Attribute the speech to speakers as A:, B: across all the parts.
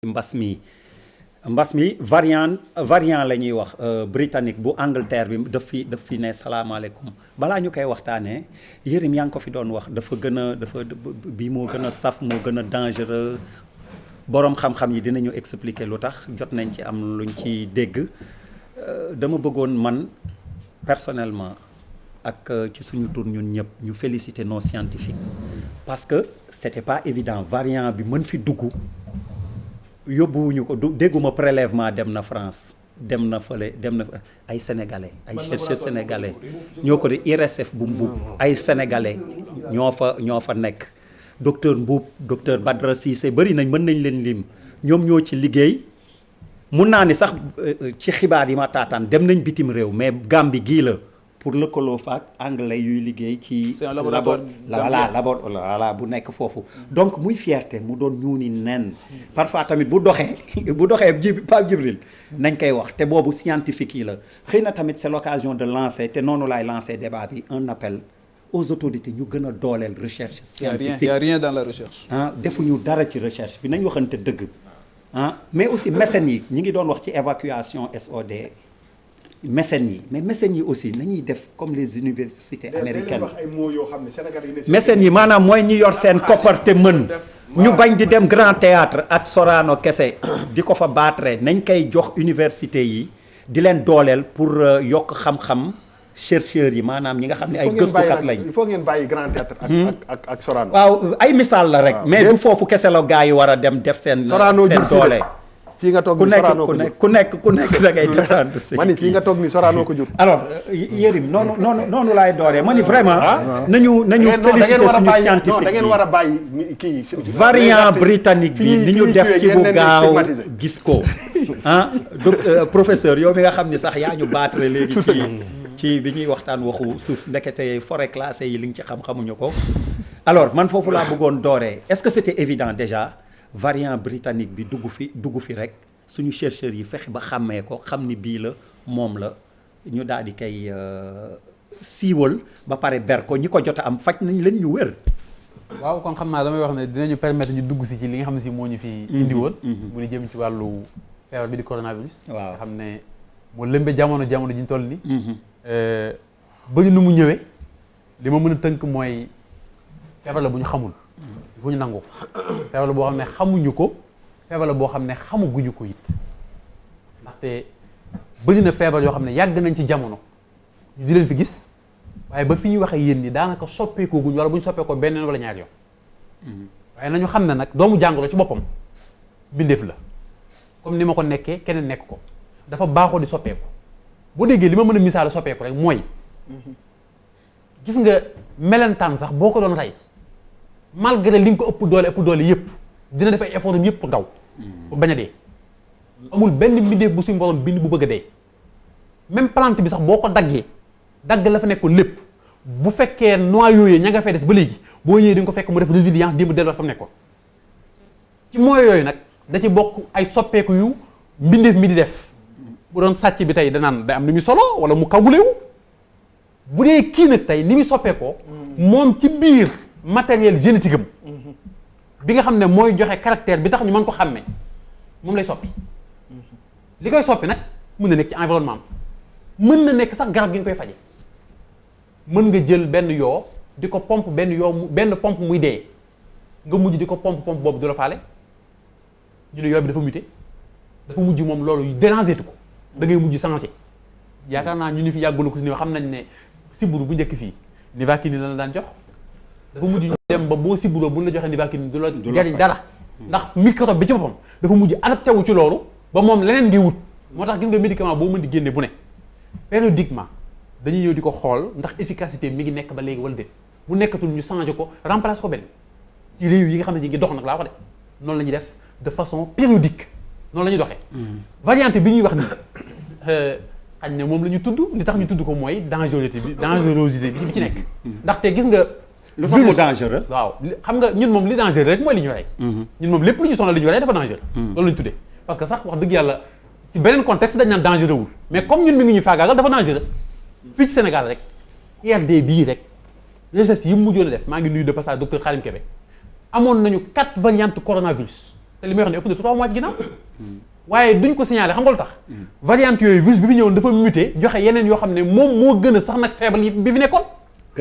A: mbas mi variant la ñuy wax britannique bu Angleterre bi daf fi ne salaamaaleykum balaa ñu koy waxtaanee Yérim yaa ngi ko fi doon wax dafa bii moo gën a saf moo gën a dangereux boroom xam-xam yi dinañu expliquer lu tax jot nañ ci am luñ ci dégg dama bëggoon man personnellement ak ci suñu tur ñun ñëpp ñu féliciter nos scientifiques parce que c'était pas évident variant bi mën fi dugg yóbbuwuñu ko dégguma prélèvement dem na France dem na ay sénégalais ay chercheurs sénégalais ñoo ko di IRSF bu Mbuub ay sénégalais ñoo fa nekk docteur Mbuub docteur Badra Cissé bëri nañ mën nañ leen lim ñoom ñoo ci liggéey mun naa ni sax ci xibaar yi ma taataan dem nañ bitim réew mais Gambie gii la pour lëkkaloo faak anglais yuy liggéey ci laboratoire bu nekk foofu donc muy fierté mu doon ñuuni nen parfois tamit bu doxee Pape Djibril nañ koy wax te boobu scientifique yi la xëy na tamit c'est l'occasion de lancer te noonu laay lancer débat bi un appel aux autorités ñu gën a dooleel recherche scientifique.
B: Il y a rien dans la recherche.
A: defuñu dara ci recherche bi nañ waxante dëgg mais aussi mécènes yi ñi ngi doon wax ci évacuation SOD mécènes yi mais mécènes yi aussi nañuy def comme les universités américaines mécènes yi maanaam mooy ñi yor seen koppar te mën ñu bañ di dem Grand Théâtre ak Sorano kese di ko fa baatre nañ koy jox université yi di leen dooleel pour yokk xam-xam chercheurs yi maanaam ñi nga xam ne ay gëstukat lañ.
C: il faut ngeen bàyyi Grand Théâtre ak Sorano.
A: waaw ay misaal la rek. mais du foofu kese la gars yi war a dem def seen. seen doole.
C: fii nga toog ni Sorano ko jur
A: ku nekk da ngay défendre si.
C: ma ni fii nga toog ni Sorano ko jur.
A: alors Yérim noonu laay dooree ma ni vraiment. nañu féliciter suñu scientifique
C: da ngeen war a bàyyi kii.
A: variant britannique bi ni ñu def ci bu gaaw gis ko professeur yow mi nga xam ni sax yaa ñu battre léegi ci bi ñuy waxtaan waxu suuf ndekete forêt classée yi li nga ci xamuñu ko. alors man foofu laa bëggoon dooree est-ce que c'était évident déjà variant britannique bi dugg fi rek suñu chercheurs yi fexe ba xàmmee ko xam ni bii la moom la ñu daal di koy siiwal ba pare ber ko ñi ko jot a am faj nañ leen ñu wér.
B: waaw kon xam naa damay wax ne dinañu permettre ñu dugg si ci li nga xam ne si moo ñu fi indi woon. bu di jëm ci wàllu feebar bi di coronavirus. waaw nga xam ne moo lëmbe jamono ji ñu toll ni bëri nu mu ñëwee li ma mën a tënk mooy feebar la bu ñu xamul. il faut ñu nangu feebar la boo xam ne xamuñu ko feebar la boo xam ne xamaguñu ko it ndaxte bëri na feebar yoo xam ne yàgg nañ ci jamono ñu di leen fi gis waaye ba fi ñuy waxee yéen ni daanaka soppeekoo guñ wala bu ñu soppeekoo benn wala ñaari yoon waaye nañu xam ne nag doomu jàngoro ci boppam mbindeef la comme ni ma ko nekkee keneen nekk ko dafa baaxoo di soppeeku boo déggee li ma mën a misaal soppeeku rek mooy gis nga melentaan sax boo ko doon rey malgré li nga ko ëpp doole yëpp dina def ay effort am yëpp daw pour bañ a dee amul benn mbindeef bu suñu borom bind bu bëgg a dee même plante bi sax boo ko daggee dagg la fa nekkoon lépp bu fekkee noyaux yooyu ña nga fay des ba léegi boo ñëwee di nga ko fekk mu def résilience démb delluwaat fa mu nekkoon ci mooy yooyu nag da ci bokk ay soppeeku yu mbindeef mi di def bu doon sàcc bi tey danaan day am ni muy solo wala mu kagulewu bu dee kii nag tey ni muy soppeekoo moom ci biir matériel génétique am bi nga xam ne mooy joxe caractère bi tax ñu mën ko xàmmee moom lay soppi li koy soppi nag mën na nekk ci environnement am mën na nekk sax garab gi nga koy faje mën nga jël benn yoo di ko pompe benn pompe muy dee nga mujj di ko pompe boobu du la faale ñu ne yoo bi dafa muté dafa mujj moom loolu déranger tu ko da ngay mujj changé yaakaar naa ñu ni fi yàggulu ko si ni xam nañ ne sibbiru bu njëkk fii Nivaquine la daan jox dafa mujj ñu dem ba boo sibburoo bu ñu la joxee Nivaquine du la jariñ dara ndax microbe bi ci boppam dafa mujj adapté wu ci loolu ba moom leneen ngay wut moo tax gis nga médicament boo mën di génne bu ne périodiquement dañuy ñëw di ko xool ndax efficacité mi ngi nekk ba léegi wala déet bu nekkatul ñu changé ko remplacé ko benn ci réew yi nga xam ne ñi ngi dox nag laa ko de noonu la ñuy def de façon périodique noonu la ñuy doxee variante bi ñuy wax ni xañ na moom la ñu tudd li tax ñu tudd ko mooy dangerosité bi ci nekk ndaxte gis nga
A: lu tax mu dangereux
B: waaw xam nga ñun moom li dangereux rek mooy li ñu rey ñun moom lépp lu ñu sonal li ñu rey dafa dangereux loolu la ñu tuddee parce que sax wax dëgg yàlla ci beneen contexte dañ naan dangereux wul mais comme ñun mi ngi ñu faagaagal dafa dangereux fii ci Sénégal rek IRD bii rek recherche yi mu mujjoon a def maa ngi nuyu de passage docteur Khadim Kébé amoon nañu 4 variantes coronavirus te li may wax ne ëpp na 3 mois ci ginnaaw waaye duñ ko signalé xam nga lu tax variante yooyu virus bi fi ñëwoon dafa muté joxe yeneen yoo xam ne moom moo gën a sax nag faible yi bi fi nekkoon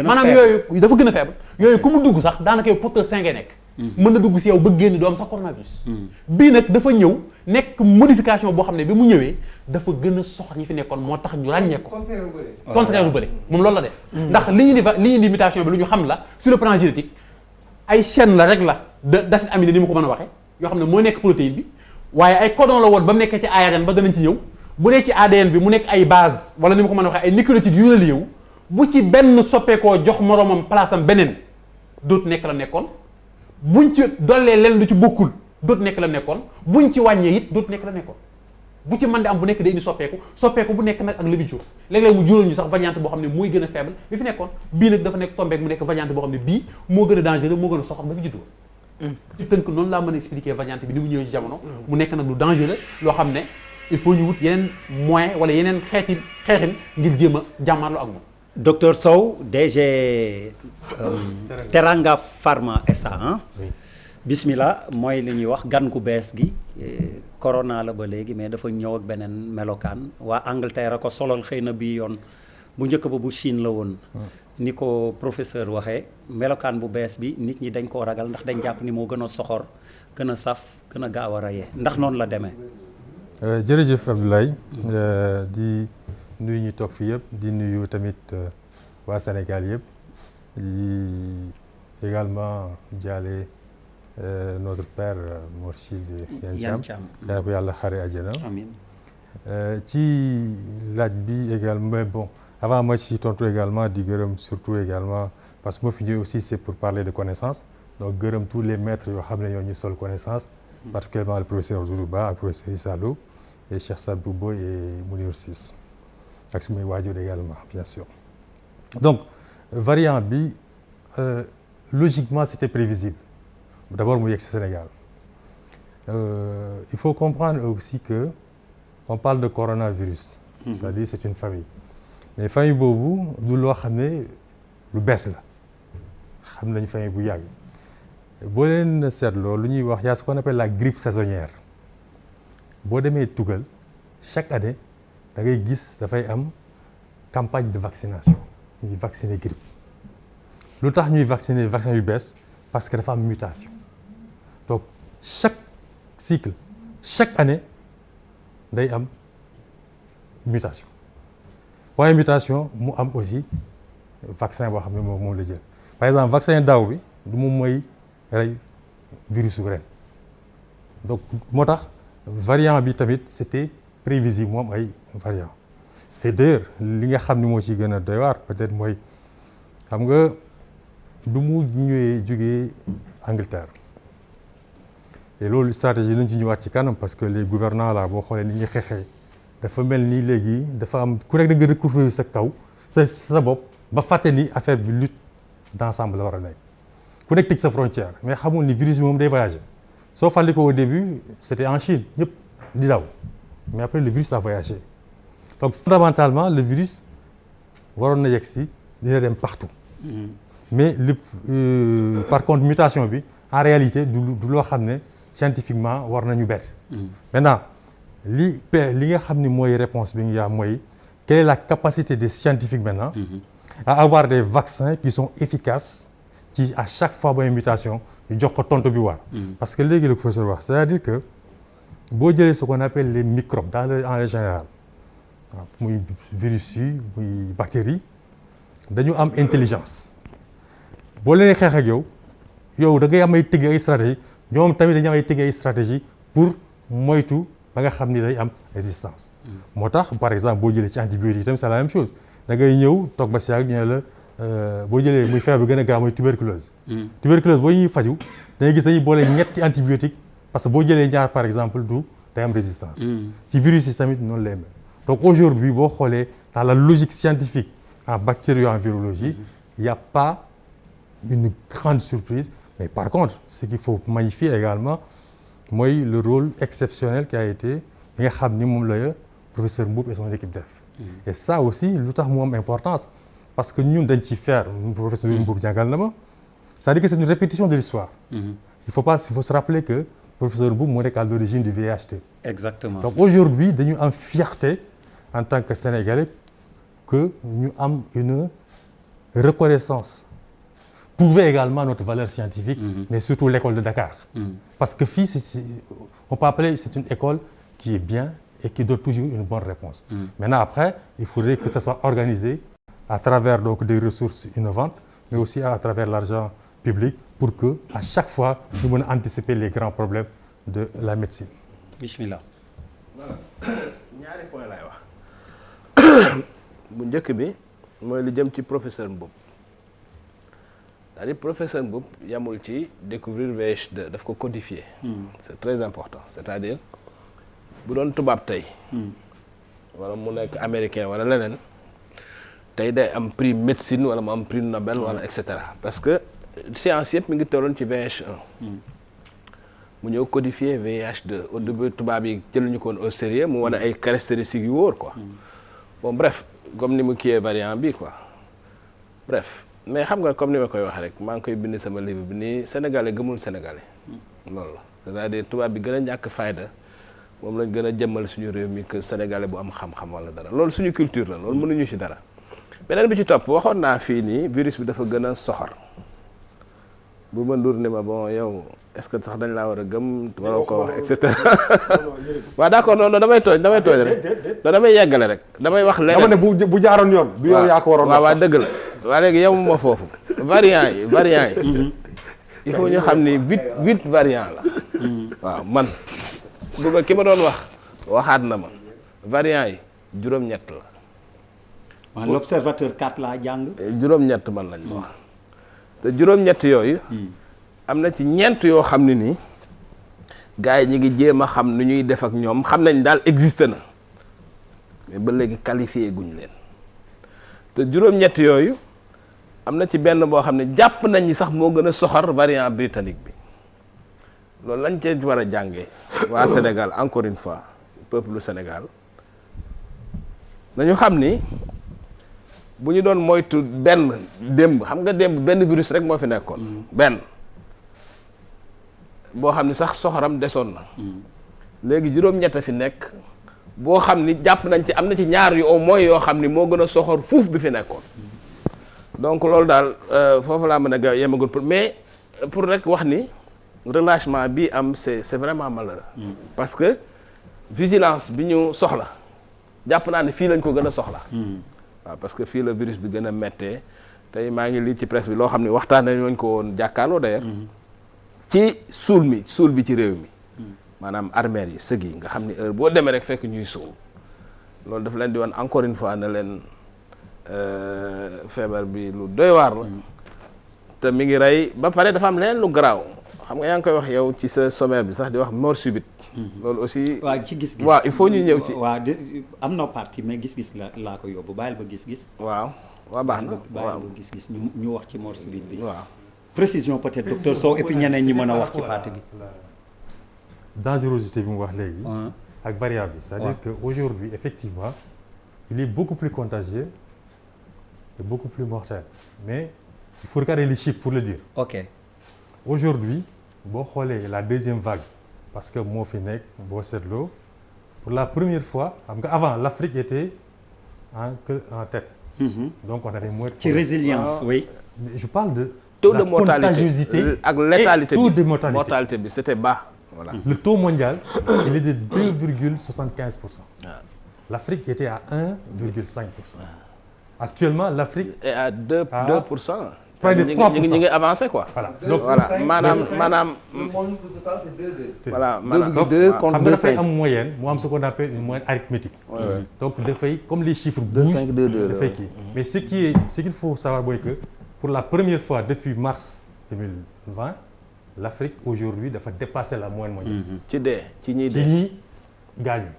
B: maanaam yooyu dafa gën a faible yooyu ku mu dugg sax daanaka yow porteur 5 ngay nekk mën na dugg si yow ba génn doo am sax coronavirus bii nag dafa ñëw nekk modification boo xam ne bi mu ñëwee dafa gën a soxor ñi fi nekkoon moo tax ñu ràññee ko contraire bu bëri moom loolu la def ndax li indi mutation bi lu ñu xam la sur le plan génétique ay chaîne la rek la d'acide aminé ni ma ko mën a waxee yoo xam ne moo nekk protéine bi waaye ay codon la woon ba mu nekkee ci ARN ba danañ ci ñëw bu dee ci ADN bi mu nekk ay base wala ni ma ko mën a waxee ay nucléotides yu relié wu bu ci benn soppeekoo jox moroomam place am beneen dootu nekk la nekkoon buñ ci dollee leen lu ci bokkul dootu nekk la nekkoon buñ ci wàññee it dootu nekk la nekkoon bu ci mën di am bu nekk day indi soppeeku bu nekk nag ak la bi jur léeg-léeg mu jural ñu sax variante boo xam ne mooy gën a faible bi fi nekkoon bii nag dafa nekk tombeek mu nekk variante boo xam ne bii moo gën a dangereux moo gën a soxor ba fi juddoo ci tënk noonu laa mën a expliquer variante bi ni mu ñëwee ci jamono mu nekk nag lu dangereux loo xam ne il faut ñu wut yeneen moyen wala yeneen xeexin ngir jéem a jàmmaarloo ak moom
A: docteur Sow DG Teranga Pharma SA bismillah mooy li ñuy wax gan gu bees gi corona la ba léegi mais dafa ñëw ak beneen melokaan waa Angleterre a ko solal xëy na bii yoon bu njëkk ba bu Chine la woon ni ko professeur waxee melokaan bu bees bi nit ñi dañ koo ragal ndax dañ jàpp ni moo gën a soxor gën a saf gën a gaaw a rayee ndax noonu la demee
D: jërëjëf Abdoulaye di nuyu ñu toog fii yëpp di nuyu tamit waa Sénégal yëpp di également jaale notre père Mourchid Yan Thiam yaa ko yàlla xare àjjana
A: amiin
D: ci laaj bi également mais bon avant moi ci tontu également di gërëm surtout également parce que moo fi ñëwee aussi c'est pour parler de connaissance donc gërëm tous les maîtres yoo xam ne ñoo ñu sol connaissance particulièrement le professeur Doudou Ba ak professeur Issa Lo et Cheikh Sadbou Boy et Mounir Ciss ak sumay waajur également bien sûr donc variant bi logiquement c'était prévisible d'abord mu yegg ci Sénégal il faut comprendre aussi que on parle de coronavirus c'est-à-dire c'est une famille mais famille boobu du loo xam ne lu bees la xam nañu famille bu yàgg boo leen seetloo lu ñuy wax y a ce qu'on appelle la grippe saisonnière boo demee tugal chaque année da ngay gis dafay am campagne de vaccination ñuy vacciner grippe lu tax ñuy vacciner vaccin yu bees parce que dafa am mutation donc chaque cycle chaque année day am mutation waaye mutation mu am aussi vaccin boo xam ne moom la jël par exemple vaccin daaw bi du moom mooy rey virus su ren donc moo tax variant bi tamit c'était prévisible moom ay variant et d'ailleurs li nga xam ne moo ci gën a doy waar peut-être mooy xam nga du mu ñëwee jógee Angleterre et loolu stratégie lañ ci ñëwaat ci kanam parce que les gouvernants là boo xoolee ni ñuy xeexee dafa mel ni léegi dafa am ku nekk da nga recouvrir sa kaw sa bopp ba fàtte ni affaire bi lutte d'ensemble la war a nekk ku nekk tëj sa frontière mais xamul ni virus bi moom day voyager soo fàttali ko au début c'était en Chine ñëpp di daw mais après le virus a voyagé donc fondamentalement le virus waroon na yegg si dina dem partout mais par contre mutation bi en réalité du loo xam ne scientifiquement war nañu bett maintenant li nga xam ni mooy réponse bi nga mooy quelle est la capacité des scientifiques maintenant à avoir des vaccins qui sont efficaces ci à chaque fois ba mutation ñu jox ko tontu bi war parce que léegi le professeur wax c'est-à-dire que boo jëlee ce qu'on appelle les microbes en général waaw muy virus yi muy bactéries dañu am intelligence boo leen xeex ak yow da ngay am ay tëgg ay stratégie ñoom tamit dañu am ay tëgg ay stratégie pour moytu ba nga xam ni day am résistance moo tax par exemple boo jëlee ci antibiotiques tamit c'est la même chose da ngay ñëw toog ba si ak ñu ne la boo jëlee muy feebar bi gën a grave mooy tuberculose tuberculose boo ñuy faju da ngay gis dañuy boole ñetti antibiotiques parce que boo jëlee ñaar par exemple du day am résistance ci virus yi tamit noonu lay mel donc aujourd'hui boo xoolee dans la logique scientifique en bactérie en virologie il y a pas une grande surprise mais par contre ce qu'il faut magnifier également mooy le rôle exceptionnel qui a été bi nga xam ni moom la professeur Mboup et son équipe def et ça aussi lu tax mu am importance parce que ñun dañ ci faire professeur Mboup jàngal na ma c'est-à-dire que c'est une répétition de l'histoire il faut se rappeler que professeur Mboup moo nekk à l'origine du VIHT.
A: Exactement.
D: Donc aujourd'hui dañu am fierté en tant que Sénégalais que ñu am une reconnaissance prouver également notre valeur scientifique, mais surtout l'école de Dakar. Parce que fii on peut appeler c'est une école qui est bien et qui donne toujours une bonne réponse. Maintenant après, il faudrait que ça soit organisé à travers donc des ressources innovantes, mais aussi à travers l'argent public pour que à chaque fois ñu mën a anticiper les grands problèmes de la médecine.
A: Bismillah.
E: voilà ñaari point laay wax bu njëkk bi mooy lu jëm ci professeur Mboup c'est-à-dire professeur Mboup yamul ci découvrir VIH2 daf ko codifier. C'est très important c'est-à-dire bu doon tubaab tey. wala mu nekk américain wala leneen tey day am prix médecine wala mu am prix Nobel wala et cetera parce que science yëpp mi ngi tolloon ci VIH1. mu ñëw codifier VIH2 au début tubaab yi jëluñu ko woon au sérieux mu wane ay caractéristiques yu wóor quoi. Bon bref comme ni mu kiiyee variant bi quoi bref mais xam nga comme ni ma koy wax rek maa ngi koy bind sama livre bi nii sénégalais gëmul sénégalais. loolu la c'est-à-dire tubaab bi gën a ñàkk fayda moom lañ gën a jëmmal suñu réew mi que sénégalais bu am xam-xam wala dara loolu suñu culture la loolu mënuñu ci dara. beneen bi ci topp waxoon naa fii nii virus bi dafa gën a soxor. bu ma ndur ni ma bon yow est-ce que sax dañ laa war a gëm waroo ko wax et cetera waaw d'accord non damay tooñ rek non damay yeggale rek damay wax leneen
C: dama ne bu jaaroon yoon du yow yaa ko waroon
E: waaw dëgg la waa léegi yow ma foofu variant yi il faut ñu xam ni huit variant la waaw man bu ma ki ma doon wax waxaat na ma variant yi juróom-ñett la
A: waaw l'observateur 4 laa jàng
E: juróom-ñett man lañ ma wax te juróom-ñett yooyu am na ci ñeent yoo xam ne nii gars yi ñi ngi jéem a xam nu ñuy def ak ñoom xam nañ daal existe na mais ba léegi qualifié guñ leen te juróom-ñett yooyu am na ci benn boo xam ne jàpp nañ ni sax moo gën a soxor variant britannique bi loolu lañ cee war a jàngee waa Sénégal encore une fois peuple du Sénégal nañu xam ni bu ñu doon moytu benn démb xam nga démb benn virus rek moo fi nekkoon benn boo xam ni sax soxoram desoon na léegi juróom-ñett fi nekk boo xam ni jàpp nañ ci am na ci ñaar yu au moins yoo xam ni moo gën a soxor fuuf bi fi nekkoon donc loolu daal foofu laa mën a ga yemagul mais pour rek wax ni relâchement bi am c'est vraiment malheureux parce que vigilance bi ñu soxla jàpp naa ne fii lañ ko gën a soxla waaw parce que fii la virus bi gën a méttee tey maa ngi lii ci presse bi loo xam ne waxtaan nañu ko woon jàkkaarloo d'ailleurs ci suul bi ci réew mi maanaam armères yi sëg yi nga xam ni heure boo demee rek fekk ñuy suul loolu daf leen di woon encore une fois ne leen feebar bi lu doy waar la te mi ngi rey ba pare dafa am leneen lu garaaw xam nga yaa ngi koy wax yow ci sa sommaire bi sax di wax mort subite loolu aussi
A: waaw ci gis-gis
E: waaw il faut ñu ñëw ci
A: waaw am na partie mais gis-gis laa ko yóbbu bàyyil ba gis-gis
E: waaw baax na
A: bàyyil ba gis-gis ñu wax ci mort subite bi
E: waaw
A: précision peut-être docteur Sow et puis ñeneen ñi mën a wax ci partie bi
D: dangerosité bi mu wax léegi ak variable bi c'est-à-dire que aujourd'hui effectivement il est beaucoup plus contagieux et beaucoup plus mortel mais il faut regarder les chiffres pour le dire
A: ok
D: aujourd'hui boo xoolee la deuxième vague parce que moo fi nekk boo seetloo pour la première fois xam nga avant l'Afrique était en tête donc on avait moins
A: ci résilience oui
D: mais je parle de
E: taux
D: la
E: de mortalité
D: contagiosité
E: ak létalité
D: taux de
E: mortalité bi c'était bas voilà
D: le taux mondial il est de 2,75%. L'Afrique était à 1,5%. Actuellement l'Afrique
E: est à 2%.
D: Près de 3%.
E: ñu ngi avancé quoi.
D: Voilà donc
E: voilà maanaam.
F: Le monde total c'est 2,2.
E: voilà maanaam
F: 2,2 contre
D: xam nga dafay
F: 2,5.
D: am moyenne mu am ce qu'on appelle une moyenne arithmétique. Donc dafay comme les chiffres
F: 2,5,
D: bougent
F: 2,2,
D: dafay kii mais ce qu'il faut savoir mooy que pour la première fois depuis mars 2020 l'Afrique aujourd'hui dafa dépasser la moyenne mondiale.
E: ci dee ci ñiy
D: ci
E: dee
D: ñi gaañu.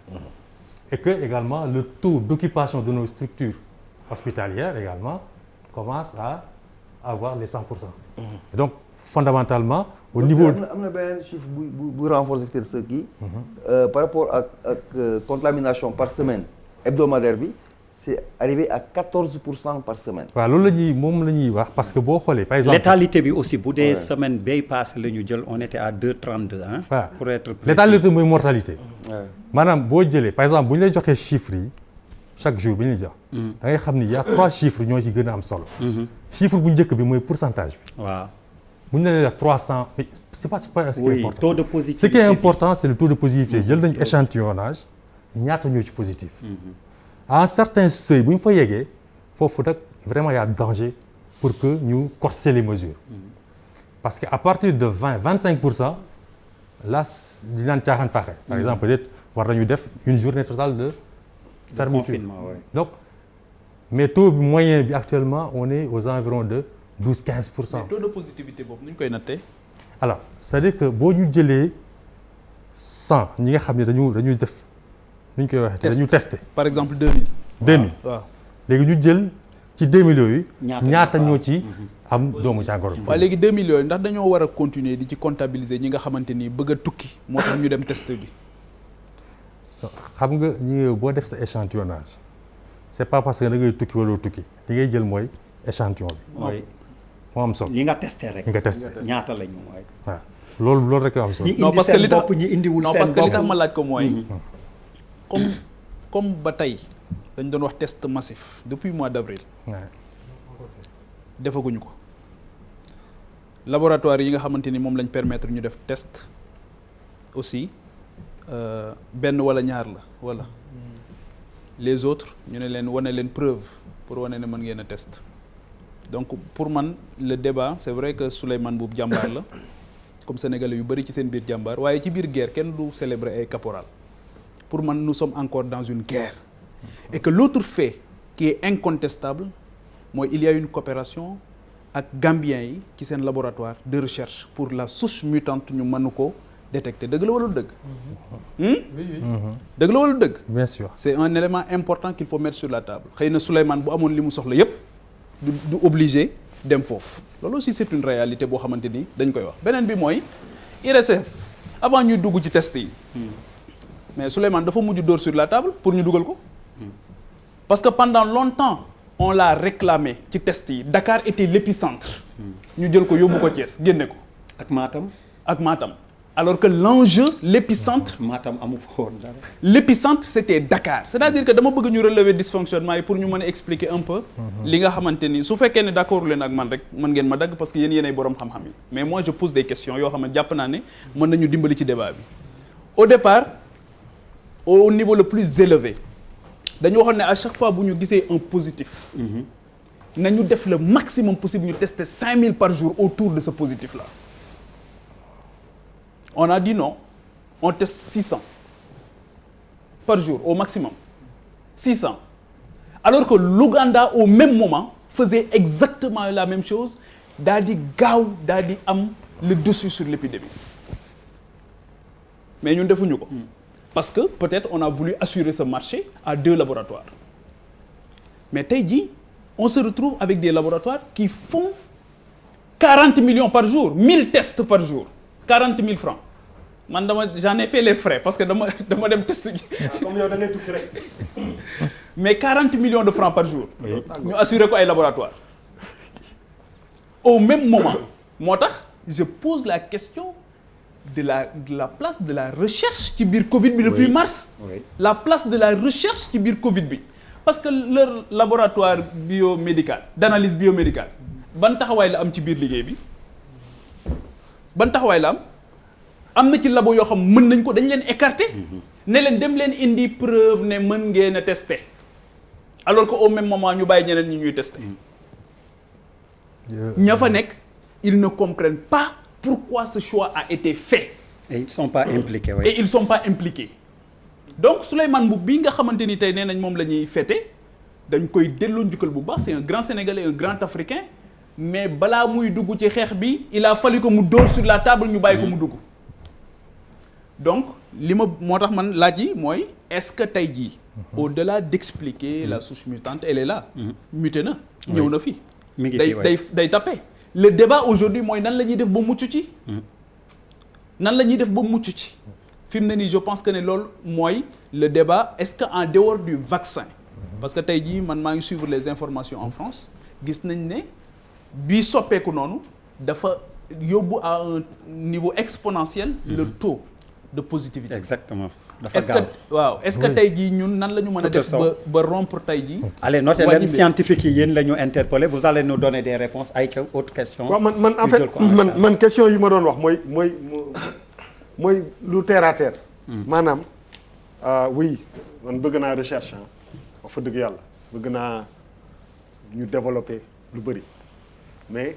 D: Et que également le taux d'occupation de nos structures hospitalières également commence à avoir les 100%. Et donc fondamentalement au niveau
F: am na beneen chiffre bu renforcer peut-être ce qui par rapport ak contamination par semaine hebdomadaire bi c'est arrivé à 14% par semaine.
D: waaw loolu la ñuy moom la ñuy wax parce que boo xoolee par exemple.
A: létalité bi aussi bu dee semaine bay passé la ñu jël on était à 2,32 hein.
D: waaw
A: pour être précis.
D: létalité mooy mortalité.
F: Ouais.
D: maanaam boo jëlee par exemple bu ñu lay joxee chiffres yi chaque jour bi ñu lay jox. da ngay xam ni y a 3 chiffres ñoo ci gën a am solo. chiffre bu njëkk bi mooy pourcentage bi.
A: waaw.
D: bu ñu la nee 300 mais c'est pas ce qui est
A: oui
D: important.
A: taux de positivité.
D: Ce qui est important c'est le taux de positivité jël nañu échantillonnage ñaata ñoo ci positif. à un certain seuil bu ñu fa yeggee foofu nag vraiment y a danger pour que ñu corser les mesures. parce que à partir de 25% là di naan caaxaan faaxe. par exemple peut-être war nañu def une journée totale de fermeture.
A: confinement, ouais.
D: donc mais taux bi moyen bi actuellement on est aux environs de 12-15%.
G: taux de positivité boobu nu ñu koy nattee.
D: alors c'est-à-dire que boo ñu jëlee 100 ñi nga xam ne dañuy def nu ñu koy waxee dañu testé
G: par exemple 2000.
D: 2000
G: waaw
D: léegi ñu jël ci 2000 yooyu ñaata
A: ñoo
D: ñoo ci am doomu jàngoro bi.
G: waaye léegi 2000 yooyu ndax dañoo war a continuer di ci comptabiliser ñi nga xamante ni bëgg a tukki moo tax ñu dem test bi.
D: xam nga ñi boo def sa échantillonnage c'est pas parce que da ngay tukki wala tukki li ngay jël mooy échantillon bi
A: mooy
D: moo am solo
A: li nga testé rek.
D: li nga testé
A: ñaata la ñu waay.
D: waaw loolu rek am solo.
A: ñi
G: non
A: indi
G: parce que
A: seen
G: li tax
A: bopp ñi indiwul
G: non
A: seen
G: parce que li tax
A: bopp.
G: ma laaj ko mooy. comme ba tey dañ doon wax test massif depuis mois d'avril.
D: Ouais.
G: defaguñu ko laboratoire yi nga xamante ni moom lañ permettre ñu def test aussi benn wala ñaar la wala les autres ñu ne leen wane leen preuve pour wane ne mën ngeen a test donc pour man le débat c'est vrai que Souleymane Mboup jàmbaar la comme sénégalais yu bëri ci seen biir jàmbaar waaye ci biir guerre kenn du célébrer ay caporal pour man nous sommes encore dans une guerre et que l'autre fait qui est incontestable mooy il y a une coopération ak Gambiens yi ci seen laboratoire de recherche pour la souche mutante ñu mën ko détecter dëgg la wala du dëgg. dëgg la wala du dëgg.
D: bien sûr.
G: c'est un élément important qu'il faut mettre sur la table xëy na Souleymane bu amoon li mu soxla yépp du obligé dem foofu loolu aussi c'est une réalité boo xamante ni dañ koy wax beneen bi mooy IRSF avant ñuy dugg ci test yi mais Souleymane dafa mujj dóor sur la table pour ñu dugal ko parce que pendant longtemps on l'a réclamé ci test yi Dakar était l'épicentre ñu jël ko yóbbu ko Thiès génne ko
A: ak Matam.
G: ak Matam alors que l'enjeu l'épicentre
A: Matam amu fa woon dara.
G: l'épicentre c'était Dakar c'est-à-dire que dama bëgg ñu relever dysfonctionnement yi pour ñu mën a expliquer un peu li nga xamante ni su fekkee ne d'accord leen ak man rek mën ngeen ma dagg parce que yéen yéenay boroom xam-xam yi mais moi je pose des questions yoo xam ne jàpp naa ne mën nañu dimbali ci débat bi au départ au niveau le plus élevé dañu waxoon ne à chaque fois bu ñu gisee un positif nañu def le maximum possible ñu tester 5000 par jour autour de ce positif là on a dit non on teste 600 par jour au maximum 600 alors que l'Ouganda au même moment faisait exactement la même chose daal di gaaw daal di am le dessus sur l'épidémie mais ñun defuñu ko parce que peut-être on a voulu assurer ce marché à 2 laboratoires mais tey jii on se retrouve avec des laboratoires qui font 40 millions par jour 1000 tests par jour 40 000 francs man j'en ai fait les frais parce que dama dem test ji
A: comme yow da ngay tukki rek.
G: mais 40 millions de francs par jour ñu assurer ko ay laboratoires au même moment moo tax je pose la question de la place de la recherche ci biir Covid bi depuis mars la place de la recherche ci biir Covid bi parce que leur laboratoire biomédical d'analyse biomédicale ban taxawaay la am ci biir liggéey bi ban taxawaay la am na ci labo yoo xam mën nañ ko dañ leen écarter ne leen dem leen indi preuve ne mën ngeen a tester alors que au même moment ñu bàyyi ñeneen ñi ñuy tester ña fa nekk ils ne comprennent pas pourquoi ce choix a été fait.
A: Et ils sont pas impliqués oui.
G: Et ils sont pas impliqués donc Souleymane Mboup bii nga xamante ni tey nee nañ moom la ñuy fêter dañ koy delloo njukkal bu baax c'est un grand Sénégalais un grand Africain mais balaa muy dugg ci xeex bi il a fallu que mu dóor sur la table ñu bàyyi ko mu dugg donc li ma moo tax man laaj yi mooy est-ce que tey jii au-delà d'expliquer la souche mutante elle est là muté na ñëw na fi day taper le débat aujourd'hui mooy nan la ñuy def ba mucc ci nan la ñuy def ba mucc ci fi mu ne nii je pense que ne loolu mooy le débat est-ce que en dehors du vaccin parce que tey jii man maa ngi suivre les informations en France gis nañ ne bii soppeeku noonu dafa yóbbu à un niveau exponentiel le taux de positivité.
A: Exactement. dafa gaaw
G: est-ce que tey jii ñun nan la ñu mën a def ba rompre tey jii.
A: allez notez leen scientifique yi yéen la ñu interpeller vous allez nous donner des réponses ay ca autre question.
C: waaw man en fait man question yi ma doon wax mooy lu terre à terre. maanaam oui man bëgg naa recherche wax fa dëgg yàlla bëgg naa ñu développer lu bëri mais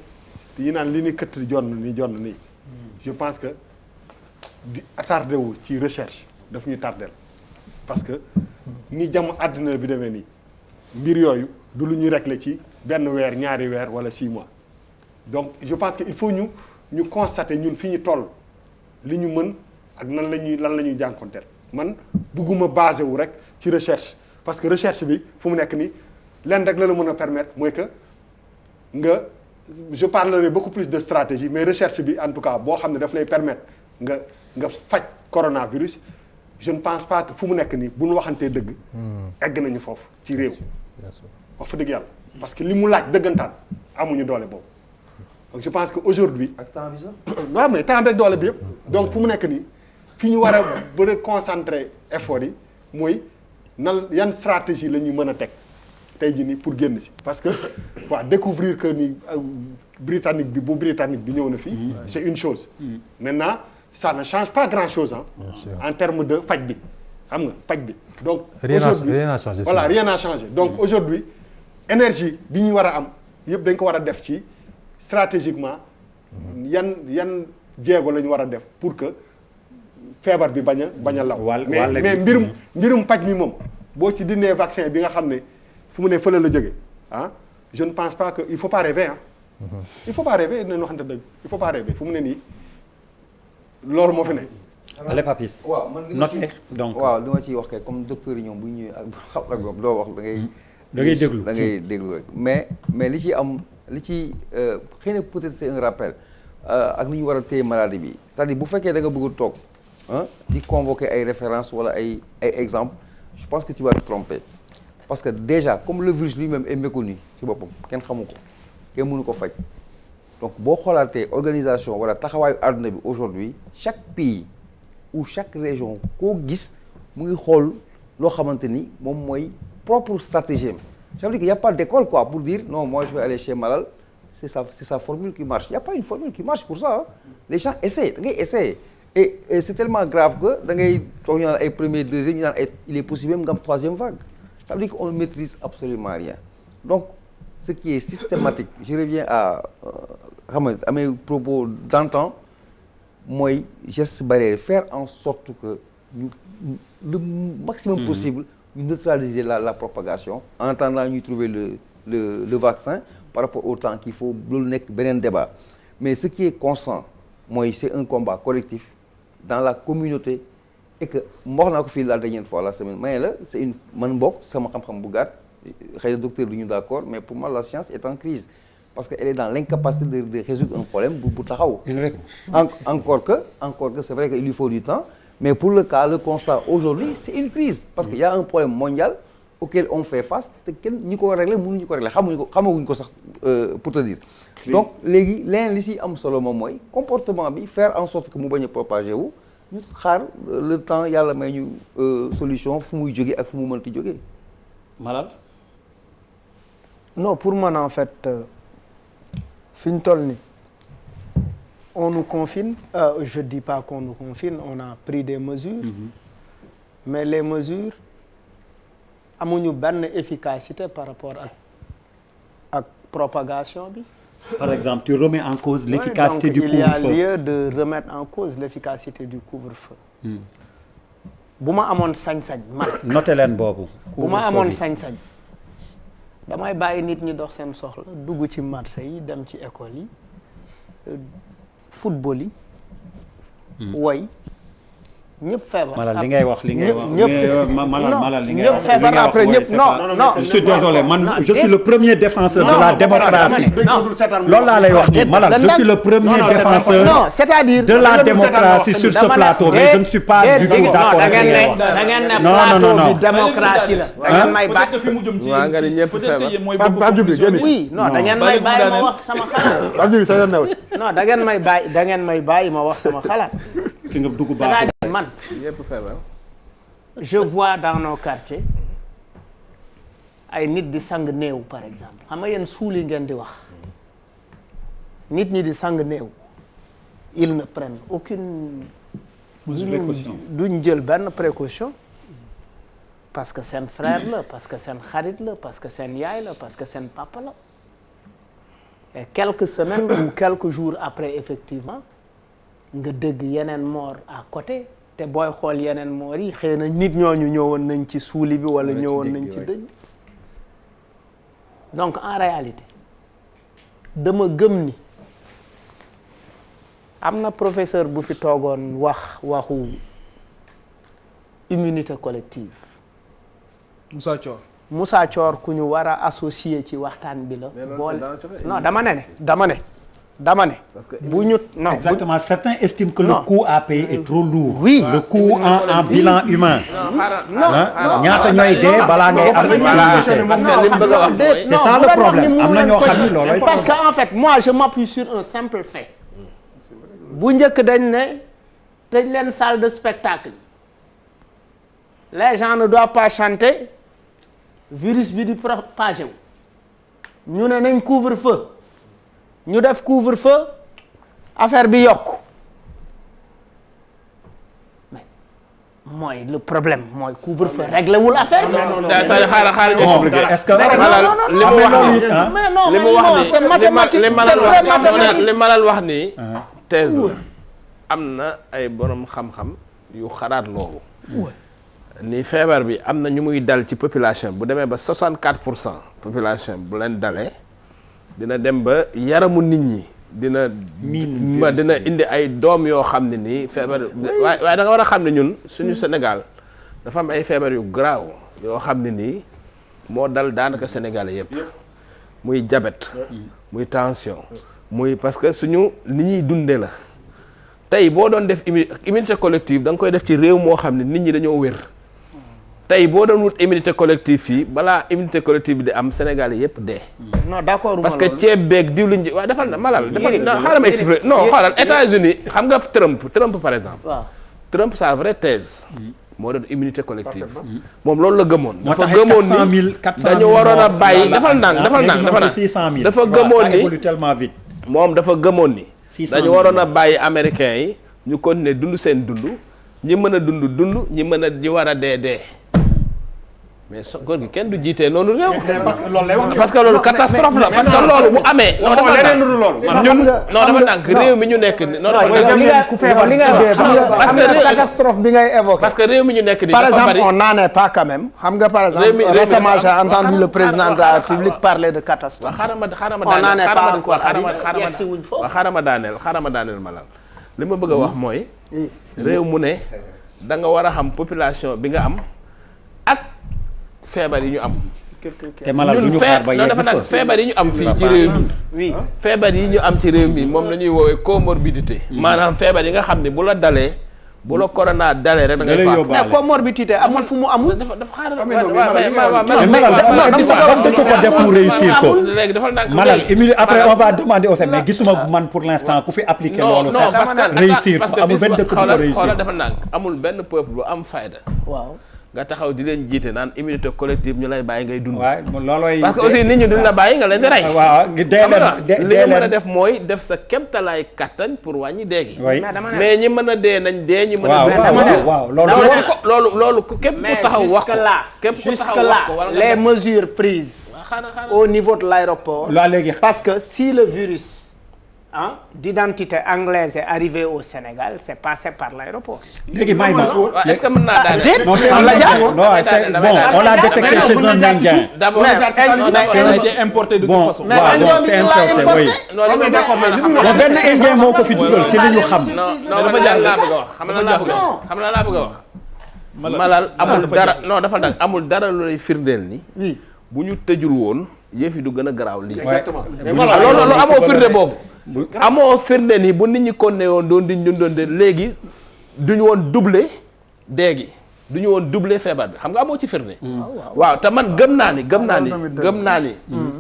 C: yi naan li ni këtt jonn nii je pense que di attardé wu ci recherche daf ñuy tardel parce que ni jàmm àddina bi demee nii mbir yooyu du lu ñuy régler ci benn weer ñaari weer wala 6 mois donc je pense que il faut ñu constater ñun fi ñu toll li ñu mën ak lan la ñuy jànkonteel man bugguma basé wu rek ci recherche parce que recherche bi fu mu nekk nii lenn rek la mën a permettre mooy que je parlerai beaucoup plus de stratégie mais recherche bi en tout cas boo xam ne daf lay permettre nga faj coronavirus je ne pense pas que fu mu nekk nii bu ñu waxantee dëgg egg nañu foofu ci réew wax fa dëgg yàlla parce que li mu laaj dëggantaan amuñu doole boobu donc je pense que aujourd'hui
F: ak temps bi sax
C: waaw mais temps beeg doole bi yëpp donc fu mu nekk nii fi ñu war a bëri concentrer effort yi mooy yan stratégie la ñuy mën a teg tey jii nii pour génn si parce que waaw découvrir que ni britannique bi ñëw na fii c'est une chose maintenant ça ne change pas grand chose en termes de faj bi xam nga faj bi donc
D: rien n'a changé
C: voilà rien n'a changé donc aujourd'hui énergie bi ñu war a am yëpp dañ ko war a def ci stratégiquement yan jéego la ñu war a def pour que feebar bi bañ a law mais mbirum paj mi moom boo ci dindee vaccin bi nga xam ne fu mu ne fële la jóge je ne pense pas que il faut pas rêver il faut pas rêver dinañ waxante dëgg il faut pas rêver fu mu ne nii loolu moo fi ne.
A: allez Papis.
F: waaw man li ma ciy wax kay comme docteur yi ñoom bu ñu ñëwee ak xam ak moom doo wax da ngay déglu rek mais li ci am li ci xëy na peut-être c'est un rappel ak li ñu war a téye maladie bi c'est-à-dire bu fekkee da nga bëgg a toog di convoquer ay références wala ay exemples je pense que tu vas te tromper parce que déjà comme le virus lui-même est méconnu si boppam kenn xamu ko kenn mënu ko faj donc boo xoolaatee organisation wala taxawaayu àdduna bi aujourd'hui chaque pays ou chaque région koo gis mu ngi xool loo xamante ni moom mooy propre stratégie ça veut dire qu'il y a pas d'école quoi pour dire non moi je vais aller chez Malal c'est sa formule qui marche il y a pas une formule qui marche pour ça les gens essaient da ngay essayer et c'est tellement grave que da ngay toog ñu naan ay premier deuxième ñu naan il est possible même nga am troisième vague ça veut dire qu'on ne maîtrise absolument rien donc ce qui est systématique je reviens à xam nga amee propos d'antan mooy geste barrière faire en sorte que ñu le maximum possible ñu neutraliser la propagation en attendant ñuy trouver le vaccin par rapport au temps qu'il faut loolu nekk beneen débat mais ce qui est constant mooy c'est un combat collectif dans la communauté et que wax naa ko fii la dernière fois la semaine mais la c'est une man bokk sama xam-xam bu gàtt xëy na docteur du ñu d'accord mais pour moi la science est en crise parce que elle est dans l'incapacité de résoudre un problème bu taxaw encore que c'est vrai que il lui faut du temps mais pour le cas le constat aujourd'hui c'est une crise parce que y a un problème mondial auquel on fait face te kenn ñi ko régler mënuñu ko régler xamaguñ ko sax pour te dire donc léegi leneen li si am solo moom mooy comportement bi faire en sorte que mu bañ a propager wu ñu xaar le temps yàlla may ñu solution fu muy jógee ak fu mu mënti jógee
A: Malal
H: non pour man en fait fi ñu toll ni on nous confine je dis pas qu'on nous confine on a pris des mesures mais les mesures amuñu benn efficacité par rapport ak propagation bi.
A: Par exemple, tu remets en cause l'efficacité du couvre-feu.
H: Il y a lieu de remettre en cause l'efficacité du couvre-feu. bu ma amoon sañ-sañ man.
A: noté leen boobu.
H: bu ma amoon sañ-sañ damay bàyyi nit ñi dox seen soxla dugg ci marché yi dem ci école yi football yi. woy ñëpp feebar.
A: Malal li ngay wax li ngay wax. Malal li ngay
H: ñëpp
A: wax
H: feebar après ñëpp non.
A: je suis désolé man je suis le premier défenseur de la démocratie. loolu laa lay wax nii Malal je suis le premier défenseur.
H: non c'est-à-dire
A: de la démocratie sur ce plateau mais je ne suis pas du tout d'accord ak li ngay wax.
H: da ngeen ne plateau bi démocratie la. da ngeen may bàyyi
G: fi mu jëm ci
E: waa nga ni ñëpp feebar.
C: Pape Djibril génn si.
H: oui non da ngeen may bàyyi ma wax sama xalaat.
C: Pape Djibril sa yoon ne aussi.
H: non da ngeen may bàyyi ma wax sama xalaat.
A: fi nga dugg baaxul.
H: c'est-à-dire man.
E: ñëpp feebar.
H: je vois dans nos quartiers ay nit di sang néew par exemple xam nga yéen suuli ngeen di wax nit ñi di sang néew ils ne prennent aucune
A: précaution
H: duñ jël benn précaution parce que seen frère la parce que seen xarit la parce que seen yaay la parce que seen papa la et quelques semaines ou quelques jours après effectivement nga dégg yeneen mort à côté te booy xool yeneen moor yi xëy na nit ñooñu ñëwoon nañ ci suuli bi wala ñëwoon nañ ci dëj donc en réalité dama gëm ni am na professeur bu fi toogoon waxu immunité collective Moussa Thior ku ñu war a associer ci waxtaan bi la boole non dama ne bu ñu non
A: exactement certains estiment que le coût à payer est trop lourd.
H: oui
A: le coût en bilan humain.
H: non
A: ñaata ñooy dee balaa ngay am. c'est ça le problème am na ñoo xam ni loolooy.
H: parce que en fait moi je m'appuie sur un simple fait bu njëkk dañ ne tëj leen salle de spectacle les gens ne doivent pas chanter virus bi di propagé wu ñu ne nañ couvre-feu. ñu def couvre-feu affaire bi yokk mais mooy le problème mooy couvre-feu réglé wul affaire bi.
E: xaaral
A: est-ce que
E: li mu wax li Malal wax ni thèse la am na ay borom xam-xam yu xalaat loolu ni feebar bi am na ñu muy dal ci population bu demee ba 64% population bu leen dalee dina dem ba yaramu nit ñi dina indi ay doom yoo xam ne nii feebar waaye da nga war a xam ne ñun suñu Sénégal dafa am ay feebar yu garaaw yoo xam ne nii moo dal daanaka Sénégalais yëpp muy diabète muy tension muy parce que suñu ni ñuy dundee la tey boo doon def immunité collective da nga koy def ci réew moo xam ne nit ñi dañoo wér tey boo doon wut immunité collective fii balaa immunité collective bi di am Sénégalais yëpp dee.
H: non d'accord
E: parce que ceeb beeg diwlin ji waaw defal na Malal defal na xaaral ma expliqué non xoolal États-Unis xam nga Trump par exemple.
H: waaw
E: Trump sa vraie thèse. moo doon immunité collective. moom loolu la gëmoon. dafa gëmoon ni dañu waroon a bàyyi defal ndànk dafa gëmoon ni moom dafa gëmoon ni. dañu waroon a bàyyi américains yi ñu continuer dund seen dund ñi mën a dund ñi mën a ñi war a dee. mais góor gi kenn du jiitee noonu réew. parce que loolu catastrophe la parce que loolu bu amee. non dafa ñun non dafa nànk réew mi ñu nekk ni non
H: ku feebar li nga wax catastrophe bi ngay évoqué.
E: parce que réew mi ñu nekk ni
H: par exemple on n'en est pas quand même. xam nga par exemple récemment j'ai entendu le président de la République parler de catastrophe. on n'en est pas encore
E: xaaral ma daaneel Malal li ma bëgg a wax mooy. réew mu ne da nga war a xam population bi nga am ak. feebar yi ñu am.
A: te Malal du ñu xaar ba
E: dafa nag feebar yi ñu am fii ci réew mi. oui feebar yi ñu am ci réew mi moom la ñuy woowee comorbidité. maanaam feebar yi nga xam ne bu la dalee. bu la corona dalee rek da ngay faatu.
H: mais comorbidité amul fu mu amul.
E: dafa xaaral
A: dañ ko def mu réussir ko.
E: léegi dafa nag
A: Malal après on va demander aussi mais gisuma man pour l'instant ku fi appliquer loolu sax réussir ko amul benn dëkk bu ko réussir.
E: xoolal dafa nag amul benn peuple bu am fayda.
H: waaw.
E: nga taxaw di leen jiite naan immunité collective ñu lay bàyyi ngay dund.
A: waaw loolooy.
E: parce que aussi nit ñi duñ la bàyyi nga leen di rey.
A: waaw
E: li nga mën a def mooy def sa kéemtalaay kattan pour wàññi dee gi. mais ñi mën a dee nañ dee ñi mën a.
A: waaw
E: loolu képp ku taxaw wax ko. képp ku taxaw wax ko
H: mais les mesures prises. au niveau de l'aéroport.
A: léegi
H: parce que si le virus d'identité anglaise est arrivé au Sénégal, c'est passé par l'aéroport.
A: léegi may ma
E: est-ce que mën naa daane
A: non c'est bon on l'a détecté chez un Indien.
E: d'abord
G: ça a été importé de toute façon.
A: bon c'est importé oui. non benn Indien moo ko fi dugal ci li ñu xam.
E: non dafa jàng laa bëgg a wax xam na laa bëgg a wax xam na laa bëgg a wax. Malal amul dara non dafa dag amul dara lu lay firndeel ni bu ñu tëjul woon yëf yi du gën a garaaw lii.
C: exactement
E: loolu amoo firnde boobu. amoo firnde ni bu nit ñi konne woon doon di ñun doon de léegi duñu woon doublé dee gi duñu woon doublé feebar bi xam nga amoo ci firnde. waaw te man gëm naa ni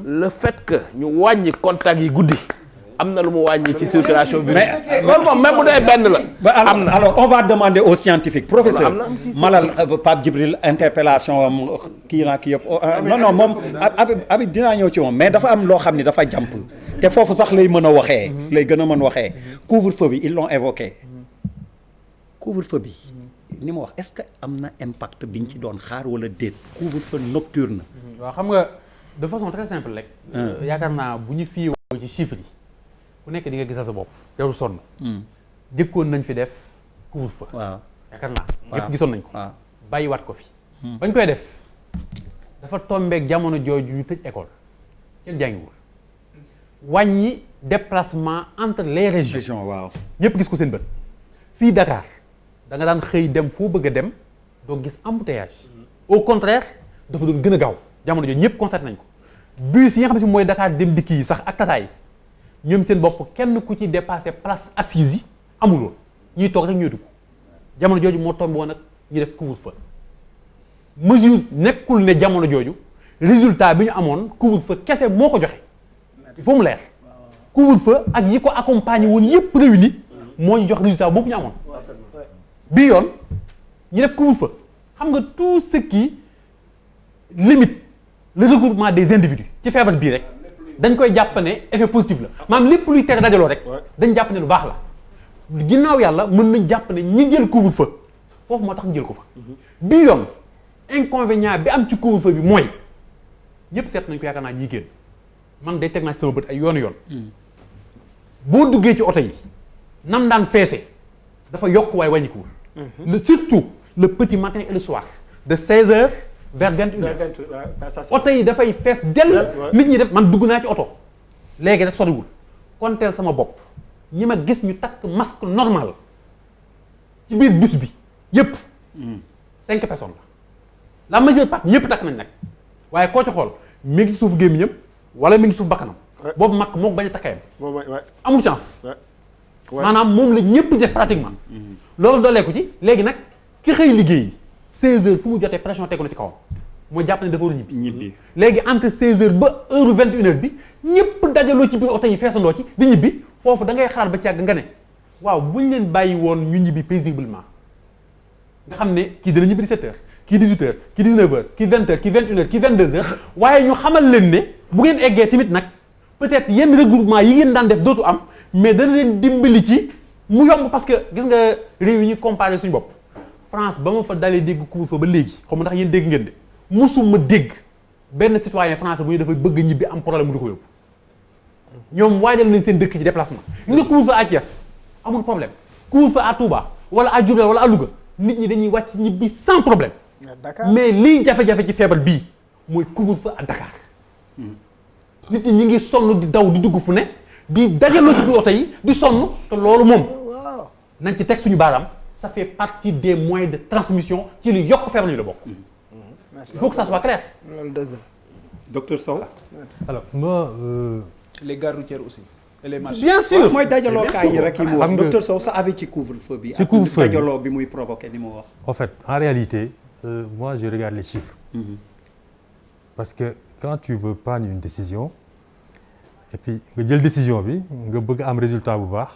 E: le fait que ñu wàññi contact yi guddi am na lu mu wàññi ci circulation bi. mais loolu moom même bu dee benn la. am na
A: alors on va demander aux scientifiques professeur Malal Pape Djibril interpellation am kii naa kii yëpp non moom Habib dinaa ñëw ci moom mais dafa am loo xam ni dafa jàmp te foofu sax lay mën a waxee. lay gën a mën waxee couvre-feu bi ils l'ont évoqué couvre-feu bi ni ma wax est-ce que am na impact biñ ci doon xaar wala déet couvre-feu nocturne.
B: waaw xam nga de façon très simple rek. yaakaar naa bu ñu fiiwoo ci chiffres yi. ku nekk di nga gisal sa bopp jarul sonn. jëkkoon nañ fi def couvre-feu. waaw yaakaar naa. ñëpp gisoon nañ ko. waaw bàyyiwaat ko fi. bañ koy def dafa tombeek jamono jooju ñu tëj école kenn jàngiwul. wàññi déplacement entre les régions. waaw ñëpp gis ko seen bët. fii Dakar da nga daan xëy dem foo bëgg a dem doo gis embouteillage. au contraire dafa doon gën a gaaw jamono jooju ñëpp constaté nañ ko. bus yi nga xam ne si mooy Dakar dem dikk yi sax ak tataay ñoom seen bopp kenn ku ci dépassé place assise yi amul woon ñuy toog rek ñuy dugg jamono jooju moo tombé woon nag ñu def couvre-feu mesure nekkul ne jamono jooju résultat bi ñu amoon couvre-feu kese moo ko joxe il faut mu leer couvre-feu ak yi ko accompagner woon yépp réuni moo ñu jox résultat boobu ñu amoon bii yoon ñu def couvre-feu xam nga tout ce qui limite le regroupement des individus ci feebar bii rek dañ koy jàpp ne effet positif la maanaam lépp luy tere dajaloo rek dañ jàpp ne lu baax la ginnaaw yàlla mën nañ jàpp ne ñi jël couvre-feu foofu moo tax ñu jël ko fa bii yoon inconvénient bi am ci couvre-feu bi mooy ñëpp seet nañ ko yaakaar naa ñi génn man day teg naa ci sama bët ay yoon boo duggee ci oto yi nam daan feese dafa yokk waaye wàññikuwul surtout le petit matin et le soir de 16h vers 21h oto yi dafay fees dell nit ñi def man dugg naa ci oto léegi rek soriwul konteel sama bopp ñi ma gis ñu takk masque normal ci biir bus bi yépp 5 personnes la majeure partie ñëpp takk nañ nag waaye koo ci xool mi ngi suuf gémmiñam wala mi ngi suuf bakkanam boobu mag moo ko bañ a takkayam amul chance maanaam moom la ñëpp def pratiquement loolu dooleeku ci léegi nag ki xëy liggéey 16h fu mu jotee pression tegu na ci kawam mooy jàpp ne dafa war a ñibbi léegi entre 16h ba heure 21h bi ñëpp dajaloo ci biir oto yi feesandoo ci di ñibbi foofu da ngay xaar ba ci yàgg nga ne waaw buñ leen bàyyi woon ñu ñibbi paisiblement nga xam ne kii dana ñibbi 17h kii 18h kii 19h kii 20h kii 21h kii 22h waaye ñu xamal leen ne bu ngeen eggee tamit nag peut-être yenn regroupement yi ngeen daan def dootu am mais dana leen dimbali ci mu yomb parce que gis nga réew yi ñu comparé suñu bopp France ba ma fa dalee dégg couvre-feu ba léegi xaw ma ndax yéen dégg ngeen de musuma dégg benn citoyen français bu ñu dafay bëgg ñibbi am problème mu di ko yóbbu ñoom waajal nañ seen dëkk ci déplacement gis nga couvre-feu à Thiès amul problème couvre-feu à Touba wala à Diourbel wala à Louga nit ñi dañuy wàcc ñibbi sans problème mais liy jafe-jafe ci feebar bii mooy couvre-feu à Dakar nit ñi ngi sonn di daw di dugg fu ne di dajaloo ci biir oto yi di sonn te loolu moom nañ ci teg suñu baaraam ça fait partie des moyens de transmission ci li yokk feebar ñu la bokk. Il faut que ça soit clair.
A: Docteur Sow.
D: Alors moi.
G: Les gares routières aussi. Et les marchés.
B: Bien sûr
A: mooy dajaloo kaay yi rek yi mu wax docteur Sow sa avis ci couvre-feu bi.
D: ci couvre-feu bi
A: dajaloo bi muy provoqué ni mu wax.
D: En fait en réalité moi je regarde les chiffres. Parce que quand tu veux prendre une décision et puis nga jël décision bi nga bëgg am résultat bu baax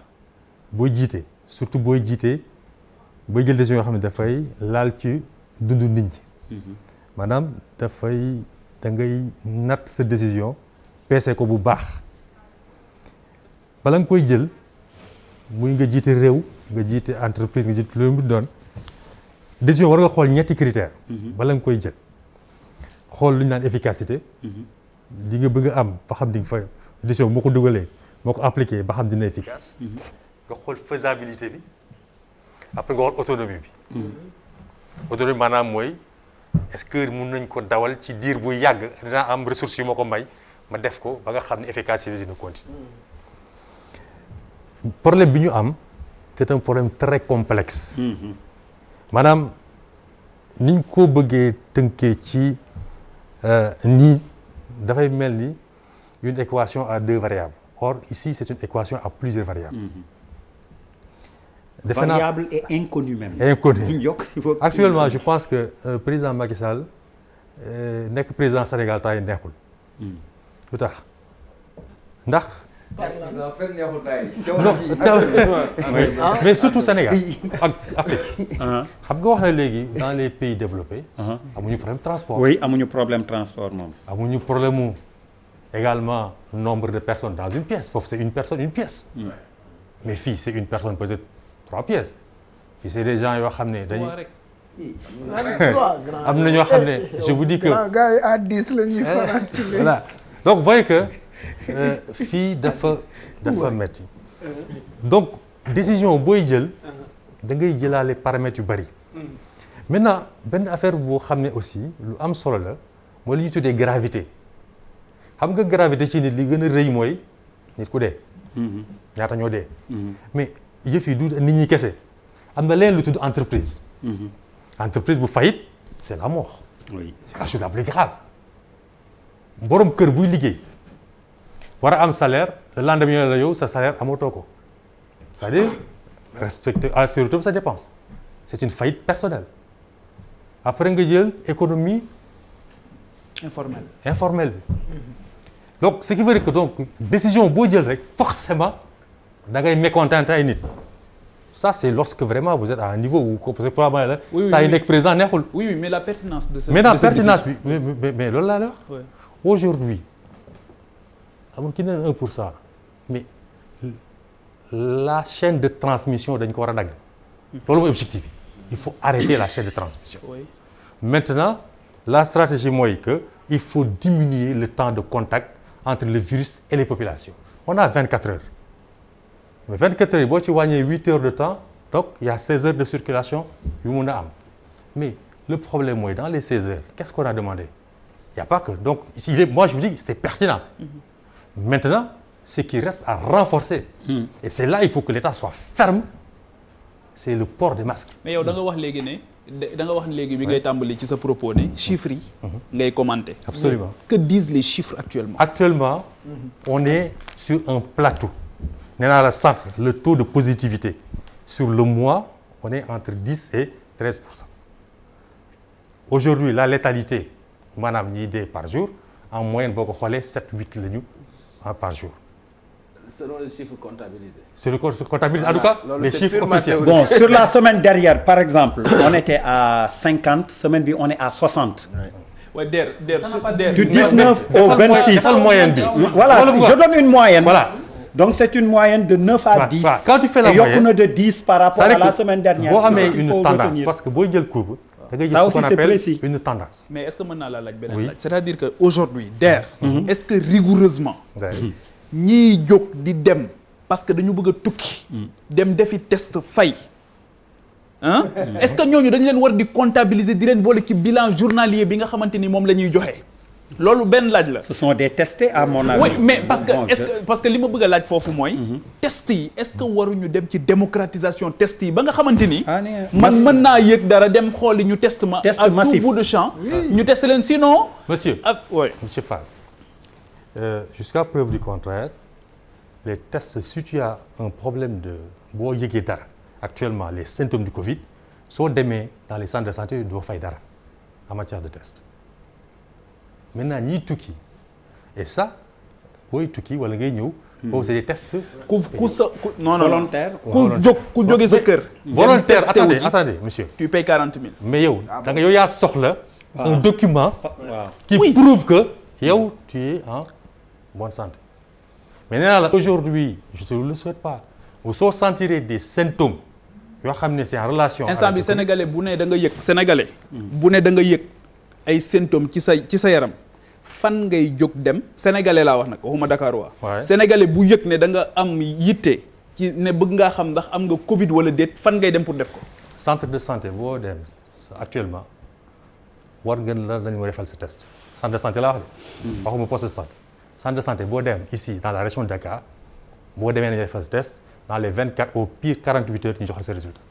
D: booy jiite surtout booy jiite booy jël décision yoo xam ne dafay laal ci dundu nit ñi. maanaam dafay da ngay natt sa décision peese ko bu baax bala nga koy jël muy nga jiite réew nga jiite entreprise nga jiite lu mu doon décision war nga xool ñetti critères. bala nga koy jël xool lu ñu naan efficacité. li nga bëgg a am ba xam di nga fa décision bu ma ko dugalee moo ko appliqué ba xam dina efficace. nga xool faisabilité bi après nga xool autonomie bi. autonomie maanaam mooy est-ce que mun nañ ko dawal ci diir buy yàgg dinaa am ressources yu ma ko may ma def ko ba nga xam ne efficacité bi dina continuer. problème bi ñu am c'est un problème très complexe. maanaam niñ ko bëggee tënkee ci nii dafay mel ni une équation à 2 variables or ici c'est une équation à plusieurs variables.
A: variable et inconnu même.
D: Inconnu. Actuellement je pense que président Macky Sall nekk président Sénégal temps yi neexul. lu tax ndax. mais surtout Sénégal ak Afrique. xam nga wax na léegi dans les pays développés. amuñu problème transport.
A: oui amuñu problème transport moom.
D: amuñu problème mu également nombre de personnes dans une pièce foofu c'est une personne une pièce. mais fii c'est une personne peut-être 3 pièces. fii c'est des gens yoo xam ne dañuy. am na ñoo xam ne je vous dis que.
H: gars yi à 10 la ñuy faral.
D: voilà donc vous voyez que. fii dafa metti donc décision booy jël da ngay jëlaale paramètres yu bari. maintenant benn affaire boo xam ne aussi lu am solo la mooy li ñu tuddee gravité xam nga gravité ci nit li gën a rëy mooy nit ku dee. ñaata ñoo dee. mais yëf yi du nit ñi kese am na leen lu tudd entreprise. entreprise bu faillite c'est la mort.
A: oui
D: c'est la chose la plus grave. borom kër buy liggéey. war a am salaire le lendemain la yow sa salaire amatoo ko c'est-à-dire respecter à surtout sa dépense c'est une faillite personnelle après nga jël économie informelle bi donc ce qui veut dire que donc décision boo jël rek forcément da ngay mécontenter ay nit ça c'est lorsque vraiment vous êtes à un niveau où c'est probablement la tay nekk président neexul.
G: oui mais la pertinence de
D: maintenant pertinence bi mais loolu laa la wax aujourd'hui amul ki ne 1% mais la chaîne de transmission dañ ko war a dagg. loolu mooy objectif bi il faut arrêter la chaîne de transmission.
G: Oui.
D: Maintenant la stratégie mooy que il faut diminuer le temps de contact entre le virus et les populations. On a 24 heures mais 24 heures yi boo ci wàññee 8 heures de temps donc il y a 16 heures de circulation yu mun a am mais le problème mooy dans les 16 heures qu'est-ce qu'on a demandé il y a pas que donc ici moi je vous dis c'est pertinent. Maintenant, ce qui reste à renforcer, et c'est là il faut que l'État soit ferme, c'est le port des masques.
G: mais yow da nga wax léegi ne da nga wax léegi bi ngay tàmbali ci sa propos ne chiffres yi. ngay commenter.
D: Absolument.
G: Que disent les chiffres actuellement?
D: Actuellement, on est sur un plateau. Nee naa la sànq le taux de positivité sur le mois, on est entre 10 et 13%. Aujourd'hui, la létalité maanaam ñiy dee par jour en moyenne boo ko xoolee 7-8 la ñu. Par jour.
E: Selon les chiffres comptabilisés.
D: C'est le comptabilisé. En tout cas, les chiffres officiels.
A: Bon, sur la semaine dernière, par exemple, on était à 50, semaine bi on est à 60.
G: Ouais,
A: sur 19 au 26.
D: C'est la moyenne bi.
A: Voilà, je donne une moyenne. Voilà. Donc c'est une moyenne de 9 à 10.
D: Quand tu fais la moyenne,
A: yokku na de 10 par rapport à la semaine dernière.
D: Boo amee une tendance parce que booy jël courbe. da ngay gis ce qu'on appelle une tendance.
G: mais est-ce que mën naa la laaj beneen laaj. c'est-à-dire que aujourd'hui DER. est-ce que rigoureusement. ñiy jóg di dem parce que dañu bëgg a tukki. dem defi test fay. est-ce que ñooñu dañu leen war di comptabiliser di leen boole ci bilan journalier bi nga xamante ni moom la ñuy joxe. loolu benn laaj la.
A: ce sont des testés à mon avis.
G: oui mais parce que li ma bëgg a laaj foofu mooy. test yi est-ce que waruñu dem ci démocratisation test yi ba nga xamante ni. man mën naa yëg dara dem xooli ñu test ma.
A: test
G: à
A: massif
G: tout bout de champ. ñu test leen sinon.
D: monsieur
G: oui
D: monsieur Fall. Jusqu'à preuve du contraire les tests si tu as un problème de boo yëgee dara actuellement les symptômes du Covid soo demee dans les centres de santé doo fay dara en matière de test. Maintenant ñiy tukki et ça booy tukki wala ngay ñëw. boobu c'est des tests.
G: non
A: volontaire.
G: ku jóge sa kër.
D: volontaire attendez monsieur.
G: tu payes 40 000.
D: mais yow da nga yow yaa soxla. un document. qui prouve que yow tu es en bonne santé. mais nee naa la aujourd'hui je te le souhaite pas soo sentirez des symptômes yoo xam ne c'est en relation.
G: instant bi sénégalais bu ne da nga yëg sénégalais. bu ne da nga yëg ay symptômes ci sa yaram. fan ngay jóg dem sénégalais laa wax nag waxuma Dakar waa
D: Ouais.
G: sénégalais bu yëg ne da nga am yitte ci ne bëgg ngaa xam ndax am nga Covid wala déet fan ngay dem pour def ko.
D: centre de santé boo dem actuellement war ngeen la dañu war a defal sa test centre de santé laa wax de waxuma poste de santé centre de santé boo dem ici dans la région de Dakar boo demee nañu defal sa test dans les 24 au pire 48 heures ñu jox la sa résultat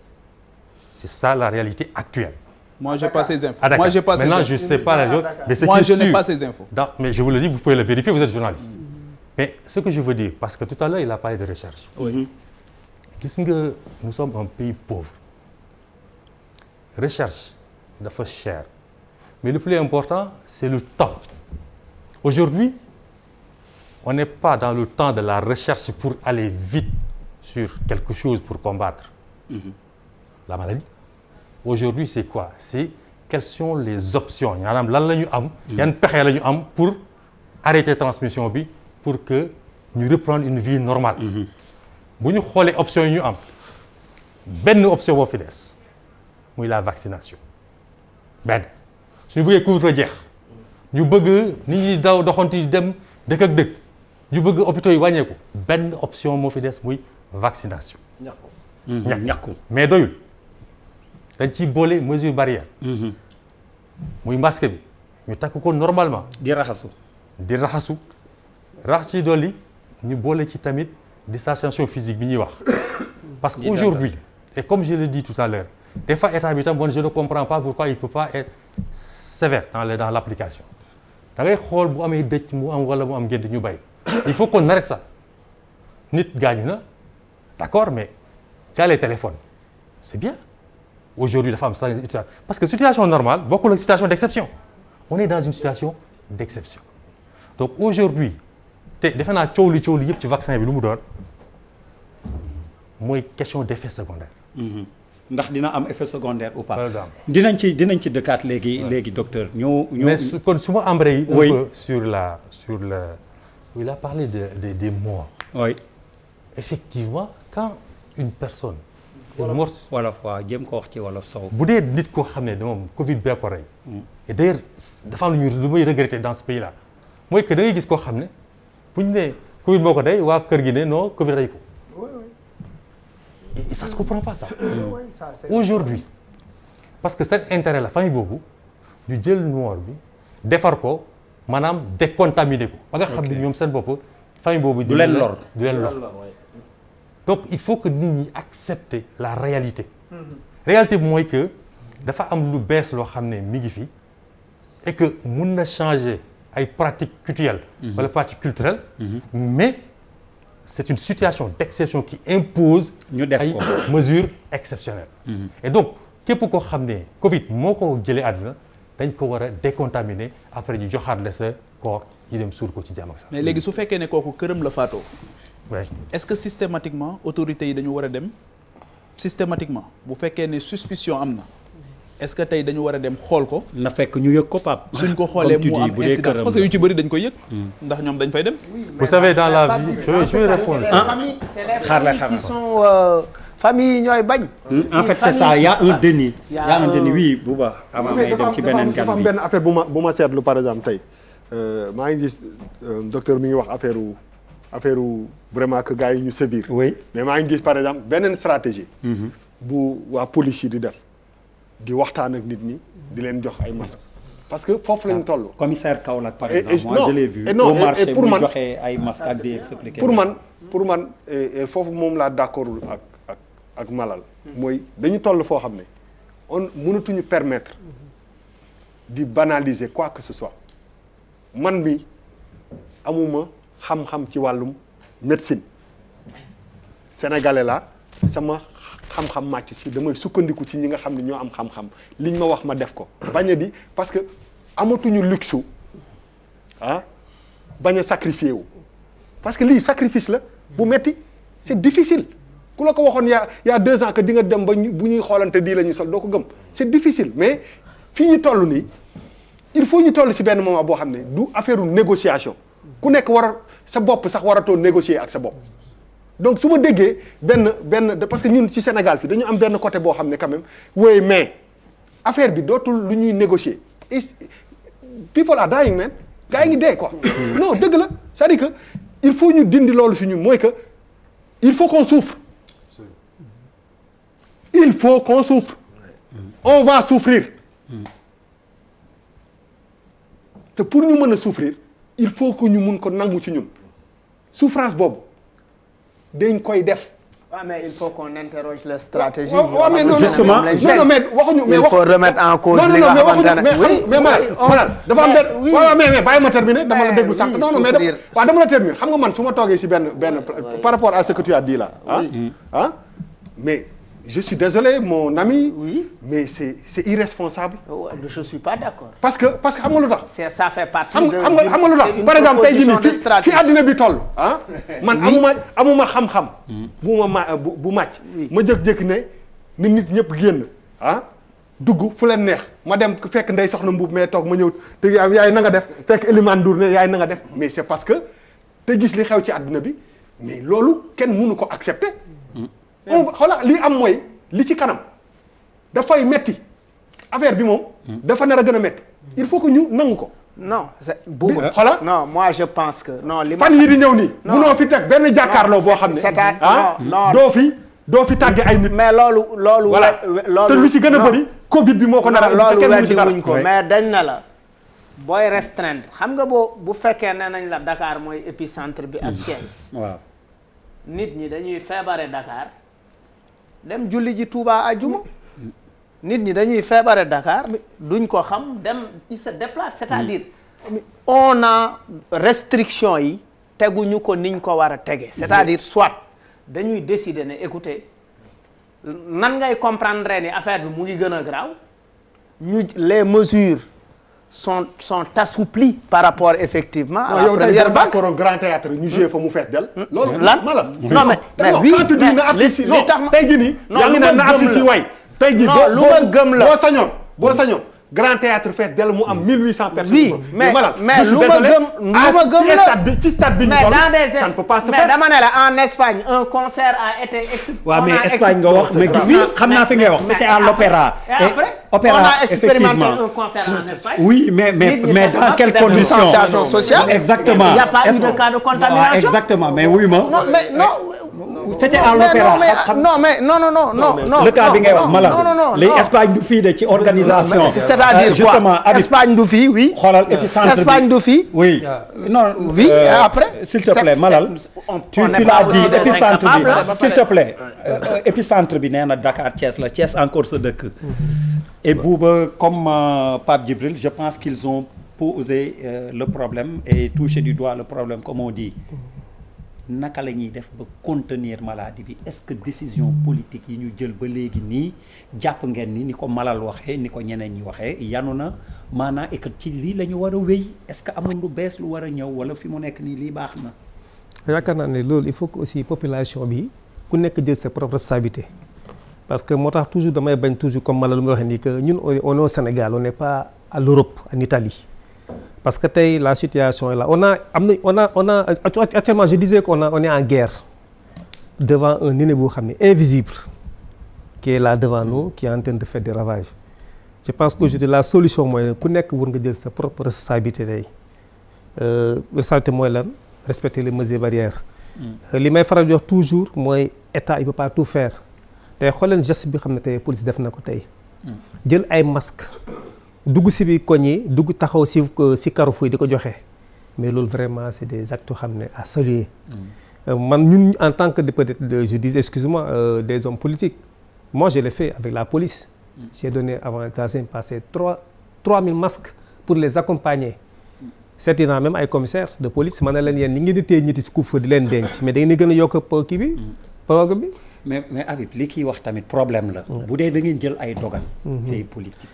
D: c'est ça la réalité actuelle.
G: Moi j'ai pas ces infos.
D: À Dakar.
G: Moi j'ai pas ces
D: Maintenant
G: infos.
D: je sais pas la région mais ce
G: Moi
D: qui
G: je
D: est
G: n'ai
D: sûr
G: pas ces infos.
D: mais je vous le dis vous pouvez le vérifier vous êtes journaliste mais ce que je veux dire parce que tout à l'heure il a parlé de recherche.
G: Oui.
D: gis nga nous sommes un pays pauvre recherche dafa cher mais le plus important c'est le temps aujourd'hui on n'est pas dans le temps de la recherche pour aller vite sur quelque chose pour combattre la maladie aujourd'hui c'est quoi c'est quelles sont les options maanaam lan la ñu am yan pexe la ñu am pour arrêter transmission bi pour que ñu reprendre une vie normale bu ñu xoolee options yi ñu am benn option boo fi des muy la vaccination benn suñu bëggee couvre-feu jeex ñu bëgg nit ñi daw doxantu dem dëkk ak dëkk ñu bëgg hôpitaux yi wàññeeku benn option moo fi des muy vaccination
A: ñàkku
D: mais doyul dañ ciy boole mesure barrière muy masque bi ñu takk ko normalement
A: di raxasu
D: rax ci dolli ñu boole ci tamit distanciation physique bi ñuy wax parce que aujourd'hui et comme je l'ai dit tout à l'heure des fois état bi tam bon je ne comprends pas pourquoi il peut pas être sévère dans l'application da ngay xool bu amee dëj mu am wala mu am ngénte ñu bay il faut qu'on arrête ça nit gaañu na d'accord mais déjà les téléphones c'est bien aujourd'hui dafa am ça parce que situation normale bokkul ak situation d'exception on est dans une situation d'exception donc aujourd'hui te defe naa coow li yëpp ci vaccin bi lu mu doon mooy question d'effet secondaire.
A: ndax dina am effet secondaire ou pas.
D: Voilà.
A: dinañ ci dëkkaat léegi docteur ñu.
D: mais kon su ma embrayé un
A: Oui.
D: peu sur le il a parlé des morts.
A: oui
D: Effectivement quand une personne est morte
A: wolof waaw jéem ko wax ci wolof sow.
D: bu dee nit koo xam ne moom Covid bee ko rey. et d'ailleurs dafa am lu may regretter dans ce pays là mooy que da ngay gis koo xam ne bu ñu nee Covid moo ko rey waa kër gi ne non Covid rey ko. Et ça se comprend pas ça. Aujourd'hui parce que cet intérêt la famille boobu ñu jël mort bi defar ko maanaam décontaminer ko ba nga xam ne ñoom seen bopp famille boobu.
A: du leen lor
D: donc il faut que nit ñi accepter la réalité. réalité bi mooy que dafa am lu bees loo xam ne mi ngi fi et que mun na changer ay pratiques culturelles. wala pratiques culturelles. mais c'est une situation d'exception qui impose
A: ñu def
D: ay
A: ko
D: mesures exceptionnelles. et donc képp koo xam ne Covid moo ko jëlee àdduna dañ ko war a décontaminer après ñu joxaat la sa corps ñu dem suur ko ci jàmm ak sax.
G: mais léegi su fekkee ne kooku këram la faatoo.
D: oui
G: est-ce que systématiquement autorités yi dañu war a dem systématiquement bu fekkee ne suspicion am na est-ce que tey dañu war a dem xool ko.
A: na fekk ñu yëg ko Pape.
G: suñ ko xoolee mu am incidence parce que yu ci bëri dañ koy yëg. ndax ñoom dañ fay dem.
D: vous savez dans la vie je vais répondre ça.
A: xaar
H: qui sont famille yi ñooy bañ.
A: en fait c'est ça il y a un déni. il y a un déni oui Bouba. avant ngay dem ci beneen
C: dafa
A: gan
C: am
A: bi
C: benn affaire bu ma seetlu par exemple tey maa ngi gis docteur mi ngi wax affaire vraiment que gars yi ñu sévir.
A: oui
C: mais maa ngi gis par exemple beneen stratégie. bu waa police yi di def di waxtaan ak nit ñi di leen jox ay masques. parce que foofu lañ toll.
A: commissaire Kaolack par
C: Et-
A: exemple
C: et-
A: moi
C: non,
A: je l'ai vu
C: et non,
A: au marché
C: et pour
A: muy
C: man-
A: joxe ay masques ak di expliquer.
C: pour man foofu moom laa d'accordul ak Malal. mooy dañu toll foo xam ne on mënatuñu permettre di banaliser quoi que ce soit man mi amuma xam-xam ci wàllum médecine sénégalais la sama xam-xam màcc ci damay sukkandiku ci ñi nga xam ne ñoo am xam-xam liñ ma wax ma def ko bañ a di parce que amatuñu luxe bañ a sacrifier wu parce que lii sacrifice la bu metti c'est difficile ku la ko waxoon y a 2 ans que di nga dem ba bu ñuy xoolante di la ñuy sol doo ko gëm c'est difficile mais fii ñu toll nii il faut ñu toll ci benn moment boo xam ne du affaire négociation ku nekk sa bopp sax waratoo négocier ak sa bopp donc su ma déggee benn parce que ñun ci Sénégal fii dañu am benn côté boo xam ne quand même oui mais affaire bi dootul lu ñuy négocier people are dying man gars yi ngi dee quoi non dëgg la c'est-à-dire que il faut ñu dindi loolu si ñun mooy que il faut qu'on souffre il faut qu'on souffre on va souffrir te pour ñu mën a souffrir il faut que ñu mun ko nangu ci ñun souffrance boobu dañ koy def.
H: waaw mais il faut qu'on interroge la stratégie.
C: waaw mais non
A: justement
C: non mais waxuñu.
H: il faut remettre en cause li nga xamante ne
C: mais Malal dafa am benn waaw mais bàyyi ma terminer dama la déglu sànq non non mais dama la terminer xam nga man su ma toogee si benn par rapport à ce que tu as dit là mais je suis désolé mon ami.
H: Oui.
C: Mais c'est irresponsable.
H: Je suis pas d'accord.
C: parce que xam nga lu tax.
H: ça fait partie
C: de xam nga lu tax par exemple tey jii nii fi àddina bi toll man amuma xam-xam. bu màcc. ma jékki-jékki ne nit ñëpp génn dugg fu leen neex ma dem fekk ndey soxna mbuub mais toog ma ñëw te yaay na nga def fekk Elimane Ndour ne yaay na nga def mais c'est parce que te gis li xew ci àddina bi mais loolu kenn mënu ko accepter. xoolal li am mooy li ci kanam dafay metti affaire bi moom. dafa nar a gën a metti il faut que ñu nangu ko.
H: non c'est
C: xoolal
H: non moi je pense que non li
C: fan yii di ñëw nii. munoo fi teg benn jàkkaarloo boo xam ne doo fi tàgge ay nit.
H: mais loolu
C: voilà te lu ci gën a bëri Covid bi moo ko nar a
H: loolu weddiwuñ ko mais dañ na la booy restreindre xam nga bu fekkee ne nañ la Dakar mooy épicentre bi ak Thiès.
A: waaw
H: nit ñi dañuy feebare Dakar. dem julli ji Touba àjjuma nit ñi dañuy feebare Dakar duñ ko xam dem il se déplace c'est-à-dire on a restriction yi teguñu ko niñ ko war a tege c'est-à-dire soit dañuy décider ne écoutez nan ngay comprendre ni affaire bi mu ngi gën a graaw les mesures sont assouplies par rapport effectivement à la première vague.
C: yow tey grand théâtre ñu joué fa mu fees del. loolu
H: lan non mais oui
C: li tax tey jii nii. yaa ngi naan na artiste yi way. tey jii
H: lu ma gëm la
C: boo sañoon grand théâtre fees del mu am 1800 personnes.
H: oui mais lu ma gëm la
C: ci stade bi ñu toll ça ne peut pas se faire.
H: mais dama ne la en Espagne un concert a été.
A: waaw mais Espagne nga wax mais gis nga xam naa fi ngay wax c'était à l'opéra.
H: et après
A: opéra
H: on a expérimenté
A: effectivement
H: un concert en Espagne.
A: oui mais dans quelles conditions.
H: distanciation sociale.
A: exactement
H: il n'y a pas eu de cas de contamination.
A: exactement mais oui ma.
H: non mais non.
A: c'était à l'opéra
H: non mais non
A: le cas bi ngay wax Malal les Espagne du fii de ci organisation.
H: c'est-à-dire
A: justement
H: quoi Espagne du fii oui.
A: xoolal épicentre bi
H: Espagne du fii.
A: oui non.
H: oui après.
A: s'il te plaît Malal. tu l'as dit épicentre bi s'il te plaît. épicentre bi nee na Dakar Thiès la Thiès encore sa dëkk. et Bouba comme Pape Djibril je pense qu'ils ont posé le problème et touché du doigt le problème comme on dit. naka la ñuy def ba contenir maladie bi est-ce que décision politique yi ñu jël ba léegi nii jàpp ngeen ni ko Malal waxee ni ko ñeneen ñi waxee yanu na maanaam et que ci lii la ñu war a wéy est-ce que amul lu bees lu war a ñëw wala fi mu nekk nii lii baax na.
I: yaakaar naa ne loolu il faut que aussi population bi ku nekk jël sa propre responsabilité parce que moo tax toujours damay bañ toujours comme Malal lu ma waxee nii que ñun on est au Sénégal on n'est pas à l'Europe en Italie. Parce que tey la situation est là on a actuellement je disais qu'on est en guerre devant un ennemi boo xam ne invisible qui est là devant nous qui est en train de faire des ravages je pense qu'aujourd'hui la solution mooy ku nekk war nga jël sa propre responsabilité tey responsabilité mooy lan respecter les mesures barrières li may faral di wax toujours mooy état il peut pas tout faire tey xool leen geste bi xam ne tey police def na ko tey jël ay masques dugg si bi koñ yi dugg taxaw si Carrefour di ko joxe mais loolu vraiment c'est des actes yoo xam ne à saluer man ñun en tant que peut-être je dis excuse-moi des hommes politiques moi je l'ai fait avec la police j'ai donné avant de passer 3000 masques pour les accompagner seeti naa même ay commissaires de police man na leen yéen ñi ngi di téye ñetti si couvre-feu di leen denc mais da ngeen di gën a yokk kii bi programme bi
A: mais Habib li kiy wax tamit problème la bu dee da ngeen jël ay dogal c'est politique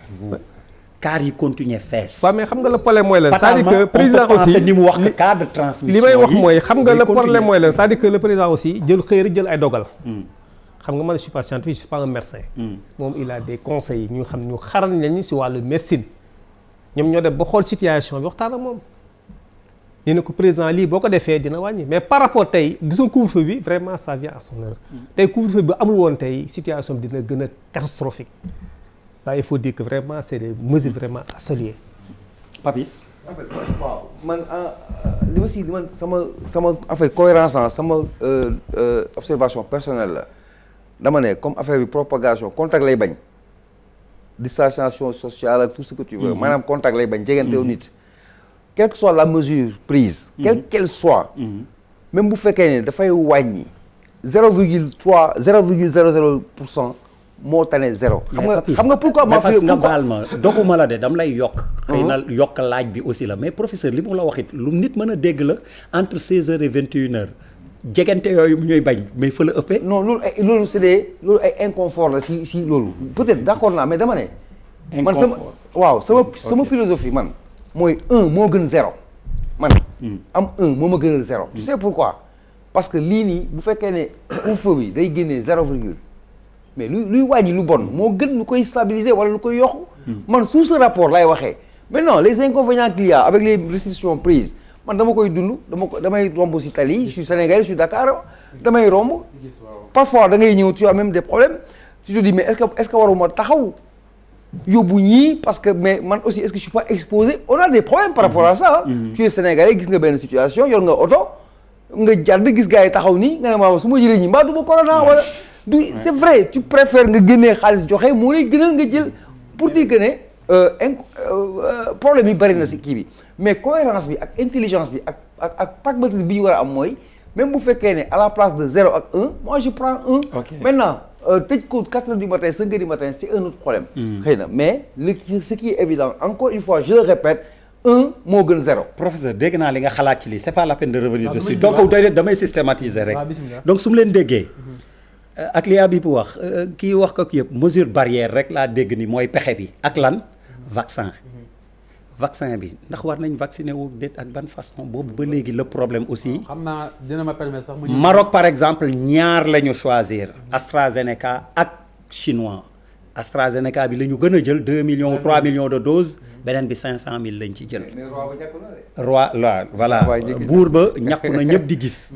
A: car yi continuer fees.
I: waaw mais xam nga le problème mooy lan c'est-à-dire que président aussi
A: ni mu wax que cas de transmission
I: li may wax mooy xam nga le problème mooy lan c'est-à-dire que le président aussi jël ay dogal. xam nga man je suis pas scientifique je suis pas un médecin. moom il a des conseils ñu xam ñu xaral nañu si wàllu médecine. ñoom ñoo def ba xool situation bi waxtaan ak moom. nee na ko président lii boo ko defee dina wàññi mais par rapport tey gisoo couvre-feu bi vraiment ça vient à son heure. tey couvre-feu bi amul woon tey situation bi dina gën a catastrophique. Là, il faut dire que vraiment c'est des mesures vraiment à saluer.
A: Papis
F: en fait waaw man li ma si man sama affaire cohérence sama observation personnelle la dama ne comme affaire bi propagation contact lay bañ distanciation sociale ak tout ce que tu veux maanaam contact lay bañ jegenteewu nit quelle que soit la mesure prise quelle qu'elle soit même bu fekkee ne dafay wàññi 0,00% moo tane 0. xam nga pourquoi ma fi
A: nga baal ma doguma la de dam lay yokk. xëy na yokk laaj bi aussi la mais professeur li mu la wax it lu nit mën a dégg la entre 16h et 21h jegante yooyu ñooy bañ mais fa la ëppee.
F: non loolu c'est des loolu ay inconfort la si loolu peut-être d'accord naa mais dama ne. man sama philosophie man mooy 1 moo gën 0 man. am 1 moo ma gënal 0. tu sais pourquoi parce que lii nii bu fekkee ne couvre-feu bi day génnee 0 virgule. mais luy wàññi lu bon moo gën lu koy stabiliser wala lu koy yokku man sous ce rapport lay waxee maintenant les inconvénients qu'il y a avec les restrictions prises man dama koy dund damay romb si tali je suis sénégalais je suis Dakar damay romb parfois da ngay ñëw tu as même des problèmes tu te dis mais est-ce que waruma taxaw yóbbu ñii parce que mais man aussi est-ce que je suis pas exposé on a des problèmes par rapport à ça tu es sénégalais gis nga benn situation yor nga oto nga jàdd gis gars yi taxaw nii nga ne ma su ma jëlee ñi mbaa du ma corona wala c'est vrai tu préfères nga génnee xaalis joxe moo lay gënal nga jël pour dire que ne problème yi bari na si kii bi mais cohérence bi ak intelligence bi ak pragmatisme bi ñu war a am mooy même bu fekkee ne à la place de 0 ak 1 moi je prends 1 maintenant tëj ko 4 heures du matin 5 heures du matin c'est un autre problème xëy na mais ce qui est évident encore une fois je le répète 1 moo gën 0.
A: professeur dégg naa li nga xalaat ci lii c'est pas la peine de revenir dessus donc damay systématiser rek donc su mu leen déggee ak li Habib wax kii wax ko yëpp mesure barrière rek laa dégg ni mooy pexe bi ak lan vaccin bi ndax war nañ vacciner wu déet ak ban façon boobu ba léegi le problème aussi.
B: xam naa dina ma permettre sax.
A: Maroc par exemple ñaar la ñu choisir AstraZeneca ak chinois AstraZeneca bi la ñu gën a jël 2 millions 3 millions de doses beneen bi 500 000 lañ ci jël. roi la voilà buur ba ñàkku na ñëpp di gis.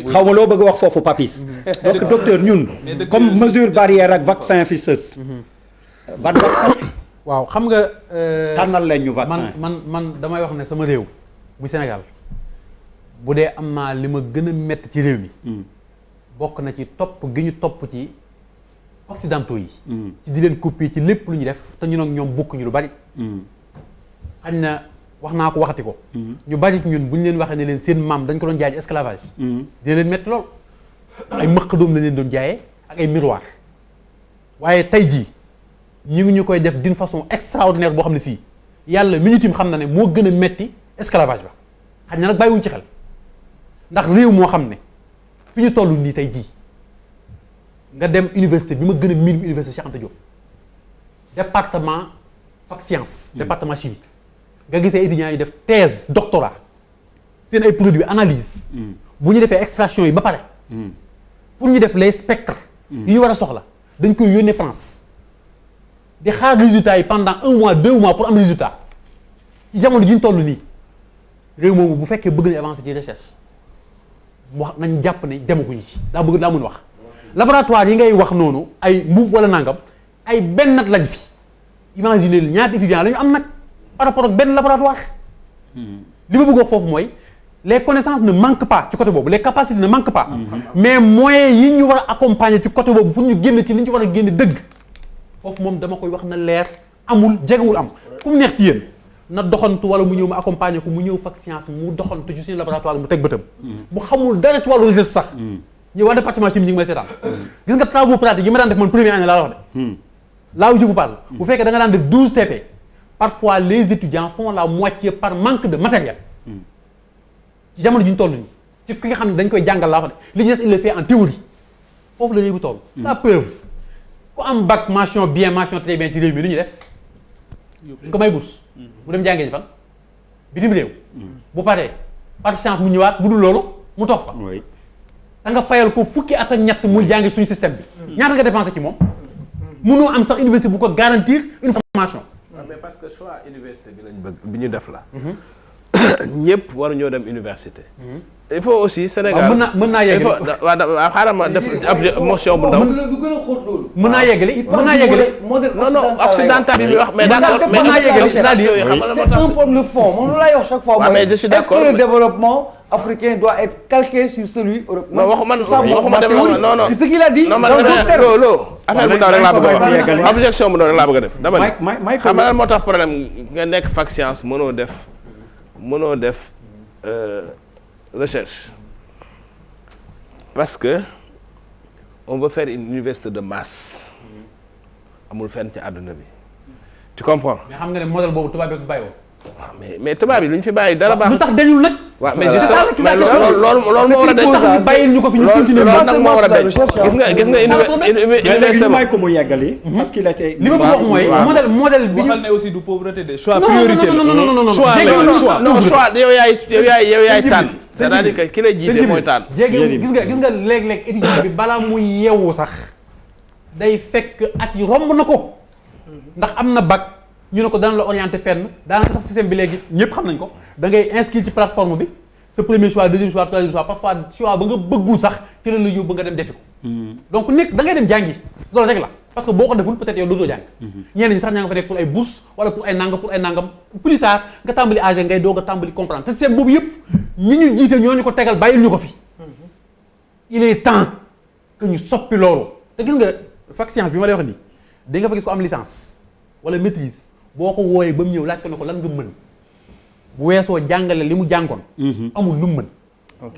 A: xaw ma loo bëgg wax foofu Papis. donc docteur ñun comme mesure barrière ak vaccin fi sës. ban vaccin.
B: waaw xam nga.
A: tànnal leen ñu vaccin
B: man damay wax ne sama réew muy Sénégal bu dee am naa li ma gën a métti ci réew mi. bokk na ci topp gi ñu topp ci occidentaux yi. ci di leen copier ci lépp lu ñu def te ñun ak ñoom bokkuñu lu bari. xañ na wax naa ko waxati ko. ñu bari ci ñun bu ñu leen waxee ne leen seen maam dañ ko doon jaay esclavage. dina leen métti lool ay mëq doom la leen doon jaayee ak ay miroir waaye tey jii. ñu ngi ñu koy def d'une façon extraordinaire boo xam ne sii yàlla mi ñu tim xam na ne moo gën a metti esclavage ba xaj na nag bàyyiwuñ ci xel ndax réew moo xam ne fi ñu toll nii tey jii nga dem université bi ma gën a miin université Cheikh Anta Diop département fac science département chimie nga gisee étudiants yi def thèse doctorat seen ay produits analyse bu ñu defee extraction yi ba pare pour ñu def les spectres yi ñu war a soxla dañ koy yónnee France di xaar résultats yi pendant 1 mois 2 mois pour am résultat ci jamono ji ñu toll nii réew moomu bu fekkee bëgg nañ avancer ci recherche mu wax nañ jàpp ne demaguñu ci daa mën wax laboratoire yi ngay wax noonu ay mbuub wala nangam ay benn nat lañ fi imaginer ñaata étudiants la ñu am nag par rapport ak benn laboratoire li ma bëgg wax foofu mooy les connaissances ne manquent pas ci côté boobu les capacités ne manquent pas mais moyens yi ñu war a accompagner ci côté boobu pour ñu génn ci li ñu ci war a génn dëgg foofu moom dama koy wax na leer amul jegewul am ku mu neex ci yéen na doxantu wala mu ñëw ma accompagner ko mu ñëw fac science mu doxantu ci suñu laboratoire mu teg bëtam bu xamul dara ci wàllu recherche sax ñu waa département chimie ñi ngi may seetaan gis nga travaux pratiques yi ma daan def man première année laa wax de là où je vous parle bu fekkee da nga daan def 12 TP parfois les étudiants font la moitié par manque de matériel ci jamono ji ñu toll nii ci ki nga xam ne dañ koy jàngal laa wax de li ci des il le fait en théorie foofu la réew bu toll la preuve ku am bac mention bien mention très bien ci réew mi lu ñuy def dañ ko may bourse mu dem jàngee ji fan bitim réew bu paree par chance mu ñëwaat bu dul loolu mu toog fa da nga fayal ko fukki at ak ñett muy jàngi suñu système bi ñaata nga dépensé ci moom mënoo am sax université bu ko garantir une formation
E: mais parce que choix université bi lañ bëgg bi ñu def la ñëpp waru ñoo dem université. il faut aussi Sénégal
B: mën naa yeggali
E: waaw xaaral ma def motion bu ndaw.
F: du gën a xóot loolu.
B: mën naa yeggali
E: non occidental bi wax mais d'accord
B: mën naa yeggali c'est-à-dire
F: c'est un peu le fond moom lu lay wax chaque fois.
E: mais je suis d'accord
F: est-ce que le développement africain doit être calqué sur celui européen?
E: non waxuma développement non
F: c'est ce qu'il a dit.
E: non man loolu affaire bu ndaw rek laa bëgg a wax objection bu ndaw rek laa bëgg a def dama ne xam nga lan moo tax problème nga nekk fac science mënoo def recherche parce que on veut faire une université de masse amul fenn ci àdduna bi tu comprends.
B: mais xam nga ne modèle boobu tubaab bi ko bàyyi woon.
E: waaw mais tubaab yi lu ñu fi bàyyi dara baax.
B: lu tax dañul nag.
E: waaw mais justement loolu moo war a dañ.
B: tax bàyyil ñu ko fi ñu continuer
E: loolu nag moo war a dañ gis nga université
A: may ko mu yeggali. parce qu'il était
B: li ma bëgg wax mooy modèle bi
G: waxal ne aussi du pauvreté de choix prioritaire.
B: non
E: choix yow yaay tànn. c'est-à-dire que ki lay jiite mooy tànn.
B: jéegi gis nga léeg-léeg étudiant bi balaa muy yeewu sax day fekk at yi romb na ko ndax am na bac ñu ne ko dana la orienté fenn daanaka sax système bi léegi ñëpp xam nañ ko da ngay inscrire ci plateforme bi sa premier choix deuxième choix troisième choix parfois choix ba nga bëggul sax ci la la yóbbu nga dem defi ko. donc nekk da ngay dem jàngi loolu rek la parce que boo ko deful peut-être yow dootoo jàng. ñenn ñi sax ñaa nga fa nekk pour ay bourse wala pour ay nangam plus tard nga tàmbali âgé ngay doog a tàmbali comprendre te système boobu yëpp ñi ñu jiite ñoo ñu ko tegal bàyyil ñu ko fi. il est temps que ñu soppi loolu te gis nga fac science bi ma lay wax nii di nga fa gis ko am licence wala maîtrise boo ko wooyee ba mu ñëw laaj ko ne ko lan nga mën bu weesoo jàngale li mu jàngoon. amul lu mu mën.
A: ok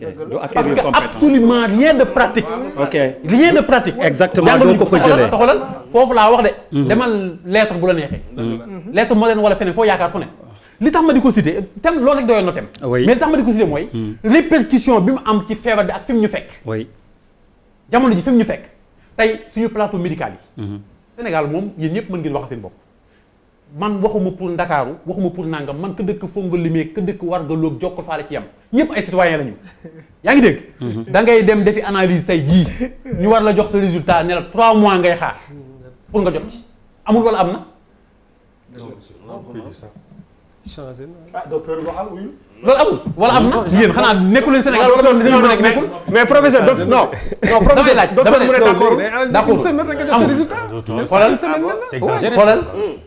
B: parce que absolument rien de pratique.
A: ok
B: rien de pratique.
A: exactement doo ko fa jëlee
B: xoolal foofu laa wax de. demal lettre bu la neexee. lettre moderne wala feneen foo yaakaar fu ne. li tax ma di ko cité thème loolu rek doyoon na thème.
A: oui
B: mais li tax ma di ko cité mooy. répercussion bi mu am ci feebar bi ak fi mu ñu fekk.
A: oui
B: jamono ji fi mu ñu fekk tey suñu plateau médical yi. Sénégal moom yéen ñëpp mën ngeen wax seen bopp. man waxuma pour Ndakaaru waxuma pour nangam man ka dëkk foog nga limee ka dëkk war nga loog jokkul faale ci yam ñëpp ay citoyen lañu. yaa ngi dégg. da ngay dem defi analyse tey jii ñu war la jox sa résultat ne la 3 mois ngay xaar pour nga jot ci amul wala am na.
C: docteur waxal wuyu.
B: loolu amul wala am na yéen xanaa nekkul leen Sénégal wala doon dañu mën a nekk nekkul.
C: mais professeur non
B: damay laaj
C: docteur mu ne d'accord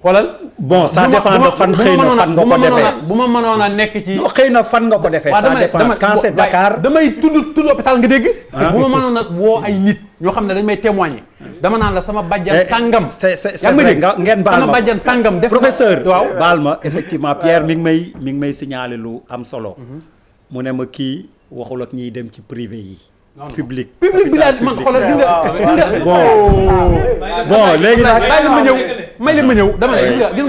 B: xoolal
A: bon ça dépend de fan xëy na fan nga ko defee
B: bu ma mënoon a nekk ci
A: non xëy na fan nga ko defee ça dépend quand c'est Dakar
B: damay tudd hôpital nga dégg bu ma mënoon a woo ay nit ñoo xam ne dañ may témoigner dama naan la sama bàjjan sàngam
A: c'est vrai ngeen baal
B: sama
A: ma
B: bàjjan sàngam def
A: professeur
B: waaw
A: baal ma effectivement Pierre mi ngi may signaler lu am solo mu ne ma kii waxul ak ñiy dem ci privé yi public
B: bi laa man xoolal gis nga
A: bon léegi nag
B: may leen ma ñëw dama ne gis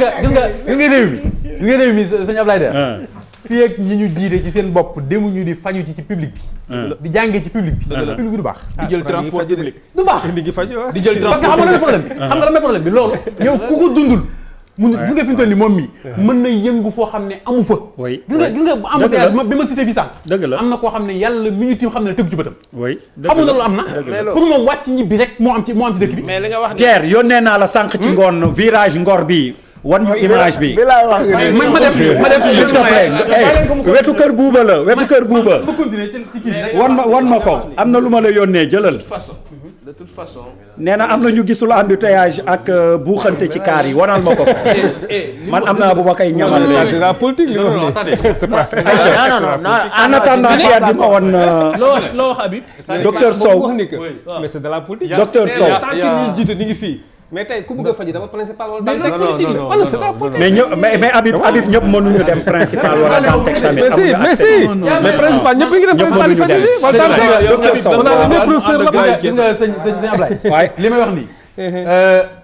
B: nga réew mi sëñ Ablaye Der fii ak ñi ñu jiite ci seen bopp demuñu di faju ci public bi di jàngee ci public bi public bi du baax
G: di jël transport public
B: du baax
G: di jël
B: parce que xam nga lan problème bi xam nga lan problème bi loolu yow ku ko dundul mu gis nga fi mu toll nii moom mi mën na yëngu foo xam ne amu fa gis nga bu am bi ma cité fii sànq
A: dëgg la
B: am na koo xam ne yàlla mi ñu tiim xam ne tëgg ci bëtam
A: oui
B: xamul na loolu am na pour moom wàcc ñibbi rek moo am ci dëkk bi
E: mais li nga wax
A: Pierre yónnee naa la sànq ci ngoon virage Ngor bi wan ñu image bi
B: ma dem
A: s'il te plaît wetu kër buuba la wetu kër buuba
B: ma continuer ci kii rek
A: wan ma ko am na lu ma la yónnee jëlal
E: de toute façon
A: nee na am na ñu gisul embouteillage ak buuxante ci kaar yi wanal ma ko man am naa bu ma koy ñamal
D: c'est la politique li c'est pas
A: en attendant Pierre di ma wan
G: loo wax Habib
A: docteur Sow
D: mais c'est de la politique
A: docteur Sow
D: tant que ñi jiite ni ngi fii mais tey ku bëgg a faju dama principal wala daan politique la wala c'est la politique
A: mais ñëpp mais Habib ñëpp mënuñu dem principal wala daan teg tamit
D: mais principal ñëpp ngi dem principal yi faju wala daan
A: docteur Sow
D: professeur la
B: gis nga sëñ Ablaye waaye li may wax nii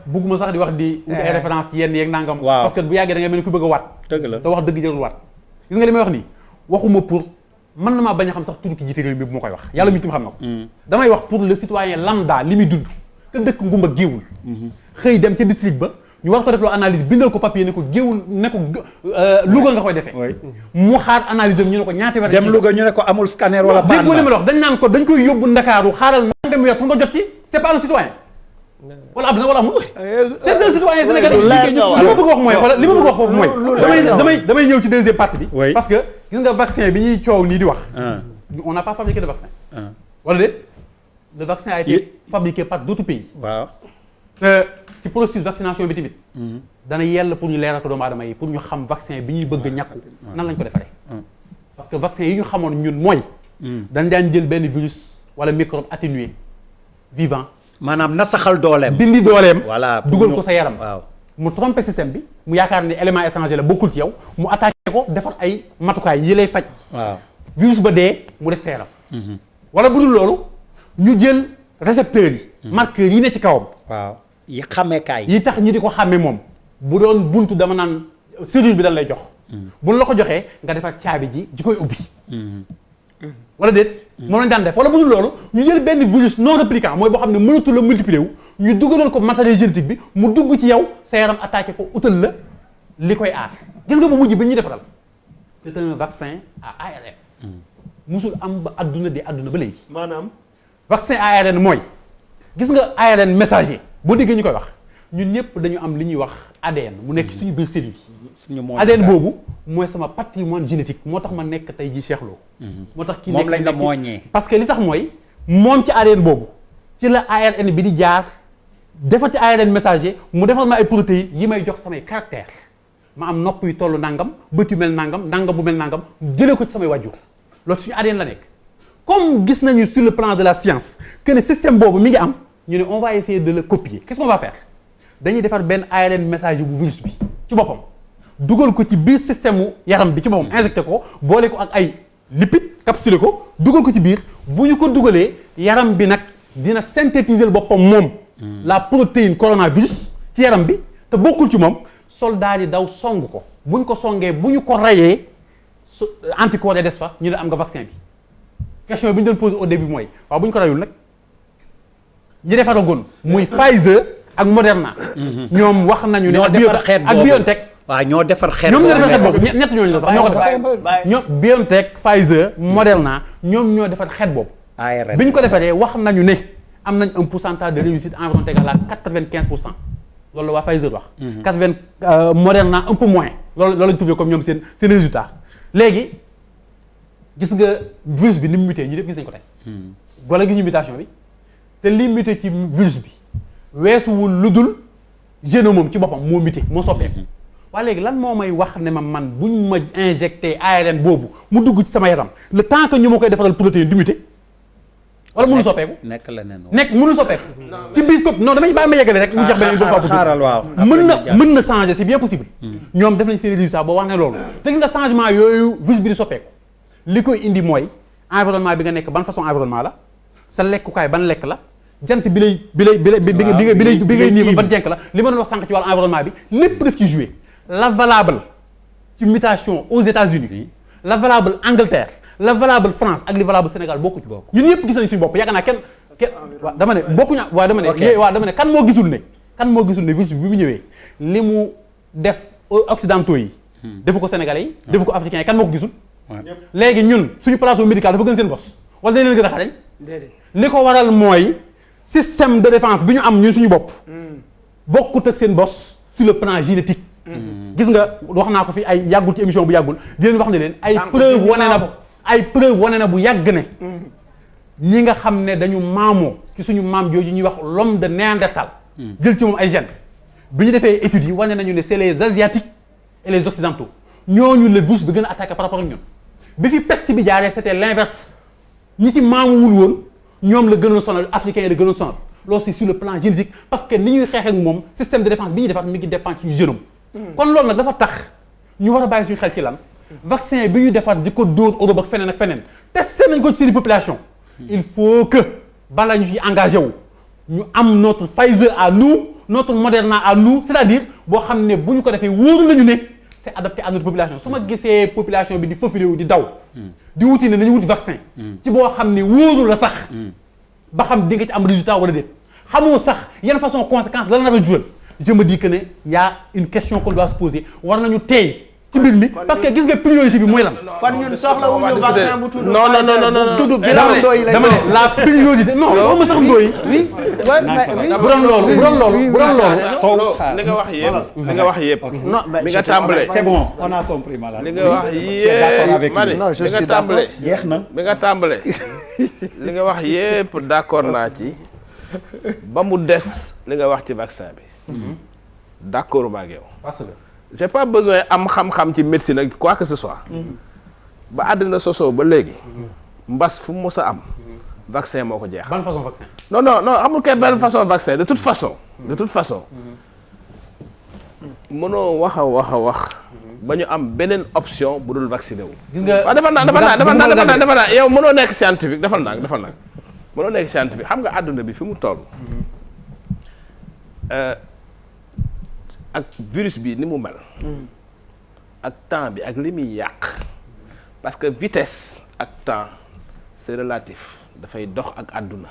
B: bugguma sax di wax di uti ay référence ci yenn yeeg nangam parce que bu yàggee da ngay mel ni ku bëgg a waat
A: dëgg la
B: te wax dëgg jërul waat gis nga li may wax nii waxuma pour mën na maa bañ a xam sax tudd ki jiite réew mi bu ma koy wax yàlla mi tim xam na ko damay wax pour le citoyen lambda li muy dund te dëkk ngumba géewul xëy dem ca district ba ñu war ko def loo analyse bindal ko papier ne ko géewul ne ko Louga nga koy defee mu xaar analyse am ñu ne ko ñaati weer
A: dem Louga ñu ne ko amul scanner wala
B: dégg li ma la wax dañ naan ko dañ koy yóbbu Ndakaaru xaaral nangam weer pour nga jot ci c'est pas un citoyen wala am na wala amul. c'est un citoyen sénégalais. li ma bëgg wax mooy wala li ma bëgg wax foofu mooy. damay ñëw ci deuxième partie bi. parce que gis nga vaccin bi ñuy coow nii di wax. on n'a pas fabriqué de vaccin. wala déet le vaccin a été fabriqué par d'autres pays.
A: waaw
B: te ci processus vaccination bi tamit. dana yell pour ñu leeral ko doomu aadama yi pour ñu xam vaccin bi ñuy bëgg a ñàkku nan lañ ko defaree. parce que vaccin yi ñu xamoon ñun mooy. dañ daan jël benn virus wala microbe atténué vivant.
A: maanaam nasaxal dooleem.
B: dindi dooleem.
A: voilà
B: dugal ko sa yaram.
A: waaw
B: mu trompé système bi mu yaakaar ne élément étranger la bokkul ci yow mu attaqué ko defar ay matukaay yi lay faj.
A: waaw
B: virus ba dee mu des sa yaram. wala bu dul loolu ñu jël récepteurs yi. marqueurs yi ne ci kawam.
A: waaw yi xàmmeekaay.
B: yi tax ñu di ko xàmme moom. bu doon buntu dama naan serrure bi dañ lay jox. buñ la ko joxee nga defar caabi ji koy ubbi. wala déet. moom lañ daan def wala bu dul loolu ñu jël benn virus non réplicant mooy boo xam ne mënatul a multiplier wu ñu dugalal ko matériel génétique bi mu dugg ci yow sa yaram attaqué ko utal la li koy aar gis nga bu mujj bi ñuy defaral c'est un vaccin à ARN. musul am ba adduna ba léegi.
C: maanaam.
B: vaccin ARN mooy gis nga ARN messager boo déggee ñu koy wax ñun ñëpp dañu am li ñuy wax ADN mu nekk suñu biir cellule yi. ADN boobu mooy sama patrimoine génétique moo tax ma nekk tey jii Cheikh Lo. moo tax ki nekk
A: moom lañ la mooñee.
B: parce que li tax mooy moom ci ADN boobu ci la ARN bi di jaar defar ci ARN messager mu defal ma ay protéines yi may jox samay caractères ma am nopp yu tollu nangam bët yu mel nangam nangam bu mel nangam jëlee ko ci samay wàjjur loolu suñu ADN la nekk. comme gis nañu sur le plan de la science que le système boobu mi ngi am ñu ne on va essayer de le copier qu'est-ce qu'on va faire dañuy defar benn ARN messager bu virus bi ci boppam dugal ko ci biir système mu yaram bi ci boppam injecté ko boole ko ak ay lipides capsulé ko dugal ko ci biir bu ñu ko dugalee yaram bi nag dina synthétiser boppam moom la protéine coronavirus ci yaram bi te bokkul ci moom soldats yi daw song ko bu ñu ko songee bu ñu ko rayee anticorps yi des fa ñu ne am nga vaccin bi question bi ñu doon posé au début mooy waaw bu ñu ko rayul nag ñi defaragoon muy Pfizer ak Moderna. ñoom wax nañu ne ak BioNTech.
A: waaw ñoo defar xeet
B: ñoom ñoo defar xeet boobu ñett ñooñu la sax ñoo ko defar ñoom BioNTech Pfizer Moderna ñoom ñoo defar xeet boobu.
A: ARN
B: bi ñu ko defaree wax nañu ne am nañ un pourcentage de réussite environ égal à 95%. loolu la waa Pfizer wax. 80 Moderna un peu moins loolu lañ trouvé comme ñoom seen résultat léegi gis nga virus bi ni mu muté ñu def gis nañ ko tey. wala gis ñu mutation bi te li muté ci virus bi weesuwul lu dul génome ci boppam moo muté moo soppeeku. waaye léegi lan moo may wax ne man buñ ma injecté ARN boobu mu dugg ci sama yaram le temps que ñu ma koy defaral protéine du muté wala mënul soppeeku.
A: nekk leneen
B: mënul soppeeku. ci biir copie non damay bàyyi ma yeggale rek. mu jeex benn
A: xaaral waaw
B: mën na changer c'est bien possible. ñoom def nañ seen résultat boo wax ne loolu. te nga changement yooyu virus bi di soppeeku li koy indi mooy environnement bi nga nekk ban façon environnement la sa lekkukaay ban lekk la jant bi ngay nii ban jenk la li ma doon wax sànq ci wàllu environnement bi lépp daf ci jouer la valable ci mutation aux États-Unis la valable Angleterre la valable France ak li valable Sénégal bokku ci bokk ñun ñëpp gis nañ suñu bopp yaakaar naa kenn waaw dama ne bokkuñu waaw dama ne kan moo gisul ne virus bi mu ñëwee li mu def occidentaux yi defu ko sénégalais yi defu ko africains yi kan moo ko gisul léegi ñun suñu plateau médical dafa gën seen bos wala dañ leen gën a xarañ li ko waral mooy système de défense bi ñu am ñun suñu bopp bokkut ak seen bos sur le plan génétique gis nga wax naa ko fi ay yàggul ci émission bu yàggul di leen wax ne leen ay preuve wane na bu yàgg ne ñi nga xam ne dañu maamoo ci suñu maam jooju ñuy wax l'homme de Néandertal jël ci moom ay gènes bi ñu defee études yi wane nañu ne c'est les asiatiques et les occidentaux ñooñu le virus bi gën a attaqué par rapport ak ñun bi fi peste bi jaaree c'était l'inverse ñi ci maamuwul woon ñoom la gënoon sonal africains yi la gënoon sonal loolu c'est sur le plan génétique parce que ni ñuy xeex ak moom système de défense bi ñuy defar mi ngi dépend ci génome kon loolu nag dafa tax ñu war a bàyyi suñu xel ci lan vaccin bi ñu defar di ko dóor Europe ak feneen testé nañ ko ci seen population il faut que bala ñu fi engagé wu ñu am notre Pfizer à nous notre Moderna à nous c'est-à-dire boo xam ne bu ñu ko defee wóoru nañu ne c'est adapté à notre population su ma gisee population bi di faufilé wu di daw di wuti ne nañu wuti vaccin ci boo xam ne wóoru la sax ba xam di nga ci am résultat wala déet xamoo sax yan façon conséquence la nar a jural je me dis que ne y a une question qu'on doit se poser war nañu tey ci mbir mi parce que gis nga priorité bi mooy lan.
H: kon ñun soxla wuñu vaccin bu tudd.
E: non
H: tudd bilan Ndoye lañ
B: dama ne la priorité non waxuma sax Ndoye. oui bu doon loolu.
E: li nga wax yëpp.
H: non mais
E: mi nga tàmbalee.
A: c'est bon on a compris malade.
E: li nga wax yëpp ma ne li nga tàmbalee.
A: jeex na
E: bi nga tàmbalee li nga wax yëpp d'accord naa ci ba mu des li nga wax ci vaccin bi. d'accord maa ngi yow.
B: parce que
E: j'ai pas besoin am xam-xam ci médecine ak quoi que ce soit. ba àddina sosoo ba léegi. mbas fu mu mës a am. vaccin moo ko jeex.
B: ban façon vaccin.
E: non amul kay benn façon vaccin de toute façon. mënoo wax a wax. ba ñu am beneen option bu dul vacciné wu.
B: gis nga
E: waaw defal naa yow mënoo nekk scientifique defal naa mënoo nekk scientifique xam nga àdduna bi fi mu toll. ak virus bi ni mu mel. ak temps bi ak li muy yàq. parce que vitesse ak temps c'est relatif dafay dox ak àdduna.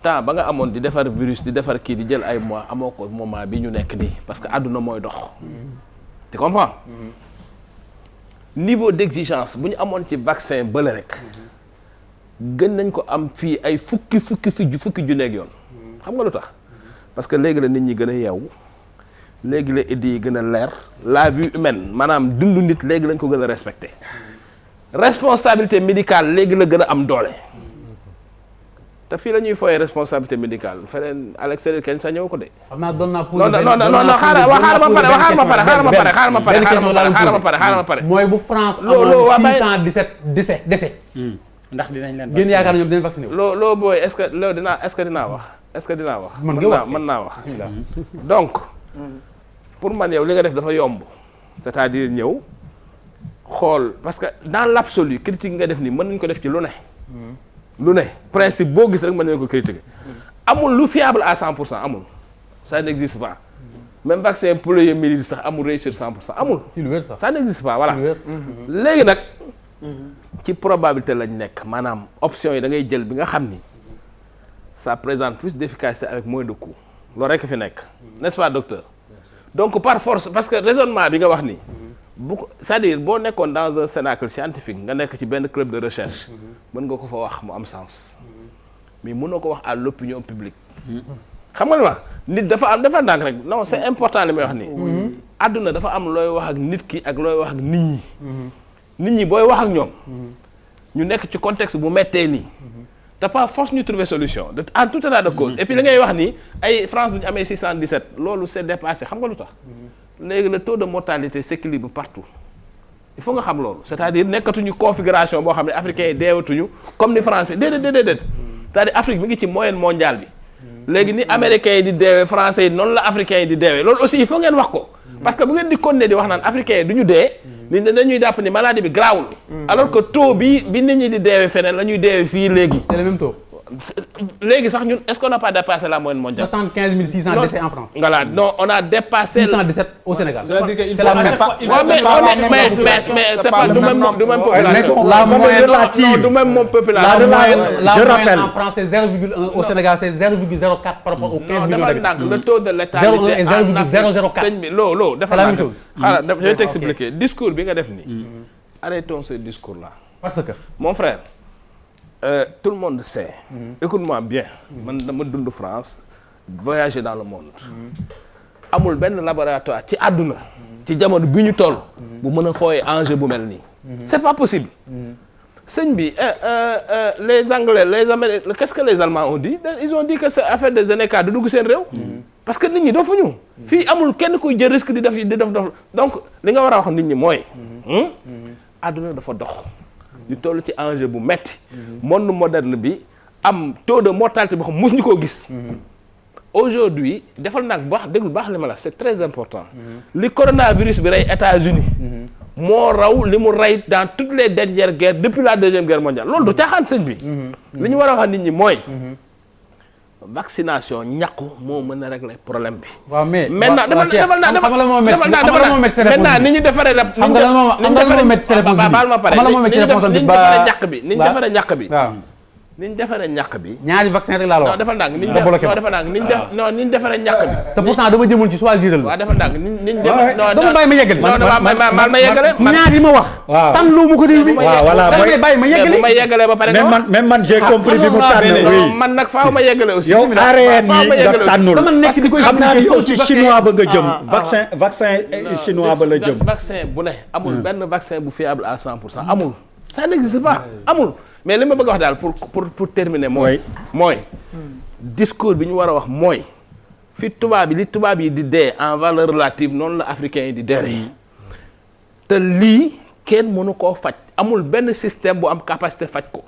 E: temps ba nga amoon di defar virus di defar kii di jël ay mois amoo ko moment bi ñu nekk nii parce que àdduna mooy dox. tu comprends. niveau d'exigence bu ñu amoon ci vaccin bële rek. gën nañ ko am fii ay fukki junneeg yoon. xam nga lu tax parce que léegi la nit ñi gën a yeewu. léegi la idées yi gën a leer la vie humaine maanaam dundu nit léegi lañ ko gën a respecté responsabilité médicale léegi la gën a am doole te fii la ñuy fooyee responsabilité médicale feneen à l'extérieur kenn sa ñëw ko de.
B: xam naa doon naa
E: non xaaral ma pare.
B: mooy bu France amoon 617 décès.
A: ndax dinañ leen
B: gën yaakaar ñoom dinañ vacciné wu.
E: loo booy est-ce que dinaa wax. mën naa wax. donc. pour man yow li nga def dafa yomb c'est-à-dire ñëw xool parce que dans l'absolu critique nga def nii mën nañu ko def ci lu ne principe boo gis rek mën nañu ko critiquer amul lu fiable à 100% amul ça n'existe pas même vaccin poliomyélite sax amul réussir 100% amul ça n'existe pas voilà léegi nag ci probabilité lañ nekk maanaam option yi da ngay jël bi nga xam ni ça présente plus d'efficacité avec moins de coût loolu rekk fi nekk n'est-ce pas docteur donc par force parce que raisonnement bi nga wax ni bu ko c'est-à-dire boo nekkoon dans un cercle scientifique nga nekk ci benn club de recherche mën nga ko fa wax mu am sens mais mënoo ko wax à l'opinion publique xam nga lu ma nit dafa ndànk rek non c'est important li may wax nii àdduna dafa am looy wax ak nit ki ak looy wax ak nit ñi booy wax ak ñoom ñu nekk ci contexte bu mettee nii t'as pas force ñu trouver solution en tout état de cause et puis li ngay wax ni ay France bu ñu amee 617 loolu c'est dépassé xam nga lu tax léegi le taux de mortalité s'équilibre partout il faut nga xam loolu c'est-à-dire nekkatuñu configuration boo xam ne africains yi deewatuñu comme ni français déedéet c'est-à-dire Afrique mi ngi ci moyenne mondiale bi léegi ni américains yi di deewee français yi noonu la africains yi di deewee loolu aussi il faut ngeen wax ko parce que bu ngeen di continuer di wax naan africains yi du ñu dee ni dañuy jàpp ni maladie bi garaawul alors que taux bi nit ñi di deewee feneen la ñuy deewee fii léegi.
B: c'est le même taux.
E: léegi sax ñun est-ce qu'on n'a pas dépassé la moyenne mondiale.
B: 75 600 décès en France.
E: voilà non on a dépassé.
B: 617 au Sénégal.
G: c'est-à-dire que
E: c'est la même mais c'est pas du même population.
B: la moyenne relative
E: du même population.
B: la moyenne en France c'est 0,1 au Sénégal c'est 0,04 par rapport aux 15 millions d'habitants.
E: le taux de létalité
B: 0,1 et 0,04.
E: sëñ bi loolu
B: c'est la même chose.
E: xaaral je vais t'expliquer discours bi nga def nii. arrêtons ce discours là.
B: parce que
E: mon frère. Tout le monde sait. Écoute-moi bien. man dama dund France voyager dans le monde. amul benn laboratoire ci àdduna. ci jamono bi ñu toll. bu mën a fooyee enjeu bu mel nii. c'est pas possible. sëñ bi les Anglais les Américains qu'est-ce que les Allemands ont dit ils ont dit que c'est affaire des années du dugg seen réew. parce que nit ñi dofuñu. fii amul kenn kuy jël risque di def donc li nga war a wax nit ñi mooy. àdduna dafa dox. ñu toll ci enjeu bu metti monde moderne bi am taux de mortalité boo xam mus ñu koo gis aujourd'hui defal nag baax déglu baax li ma la c'est très important li coronavirus bi rey États-Unis moo raw li mu rey dans toutes les dernières guerres depuis la deuxième guerre mondiale loolu du caaxaan sëñ bi li ñu war a wax nit ñi mooy vaccination ñàkku moo mën a régler problème bi.
B: waaw mais
E: maintenant defal naa maintenant ni ñu defaree rek.
B: xam nga lan moo métti
E: baal ma pare ni ñu defaree ñàkk bi. ni ñu defaree ñàkk bi.
B: ñaari vaccin rek laa la wax.
E: non dafa ndànk ni ñu defaree ñàkk bi.
B: te pourtant dama jëmoon ci choisir la.
E: waaw dafa ndànk ni ñu
B: dama bàyyi ma yeggale.
E: non ma yeggale.
B: ñaar yi ma wax.
A: waaw
B: tànn lu mu ko réew mi.
A: waaw voilà
B: mooy bàyyi ma yeggale.
E: ma yeggale ba pare
A: même man j'ai compris bi mu tànn oui.
E: man nag faaw ma yeggale aussi.
A: yow ARN yi nga tànnul.
B: dama nekk di koy
A: xam naa ni yow ci chinois ba nga jëm. vaccin chinois ba la jëm.
E: vaccin bu ne amul benn vaccin bu fiable à 100% amul. ça n'existe pas amul. mais li ma bëgg a wax daal pour terminer mooy discours bi ñu war a wax mooy fi li tubaab yi di dee en valeur relative noonu la africains yi di dee te lii kenn mënu koo faj amul benn système bu am capacité faj ko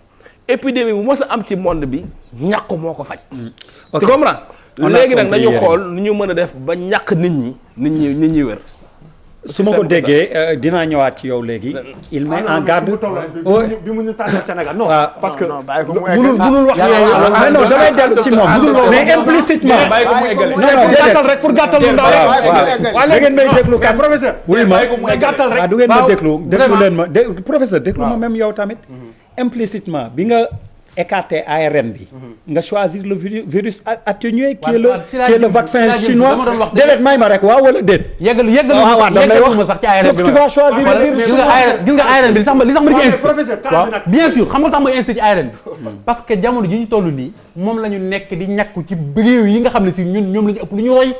E: épidémie bu mos a am ci monde bi ñàkk moo ko faj. tu comprends léegi nag nañu xool nu ñu mën a def ba ñàkk nit ñi wér.
A: su ma ko déggee dinaa ñëwaat ci yow léegi. il met en garde
C: bi mu ñu tànnal Sénégal non. parce que
A: mënul wax mais non damay dellu si moom. mais implicitement.
C: non gàttal rek pour gàttal lu ndaw rek.
A: waaw da ngeen may déglu kan
C: professeur.
A: wuy ma
C: gàttal rek.
A: du ngeen ma déglu leen ma professeur déglu ma même yow tamit. implicitement bi nga écarté ARN bi. nga choisir le virus atténué. qui est le vaccin chinois. déedéet may ma rek waaw wala déet.
B: yeggalu ma sax ci ARN bi.
A: tu vas choisir le virus.
B: gis nga ARN bi li tax ma di ci insisté. waaw bien sûr xam nga tax ma insisté ci ARN bi. parce que jamono ji ñu toll nii moom la ñu nekk di ñàkku ci réew yi nga xam ne si ñoom la ñu ëpp lu ñu roy.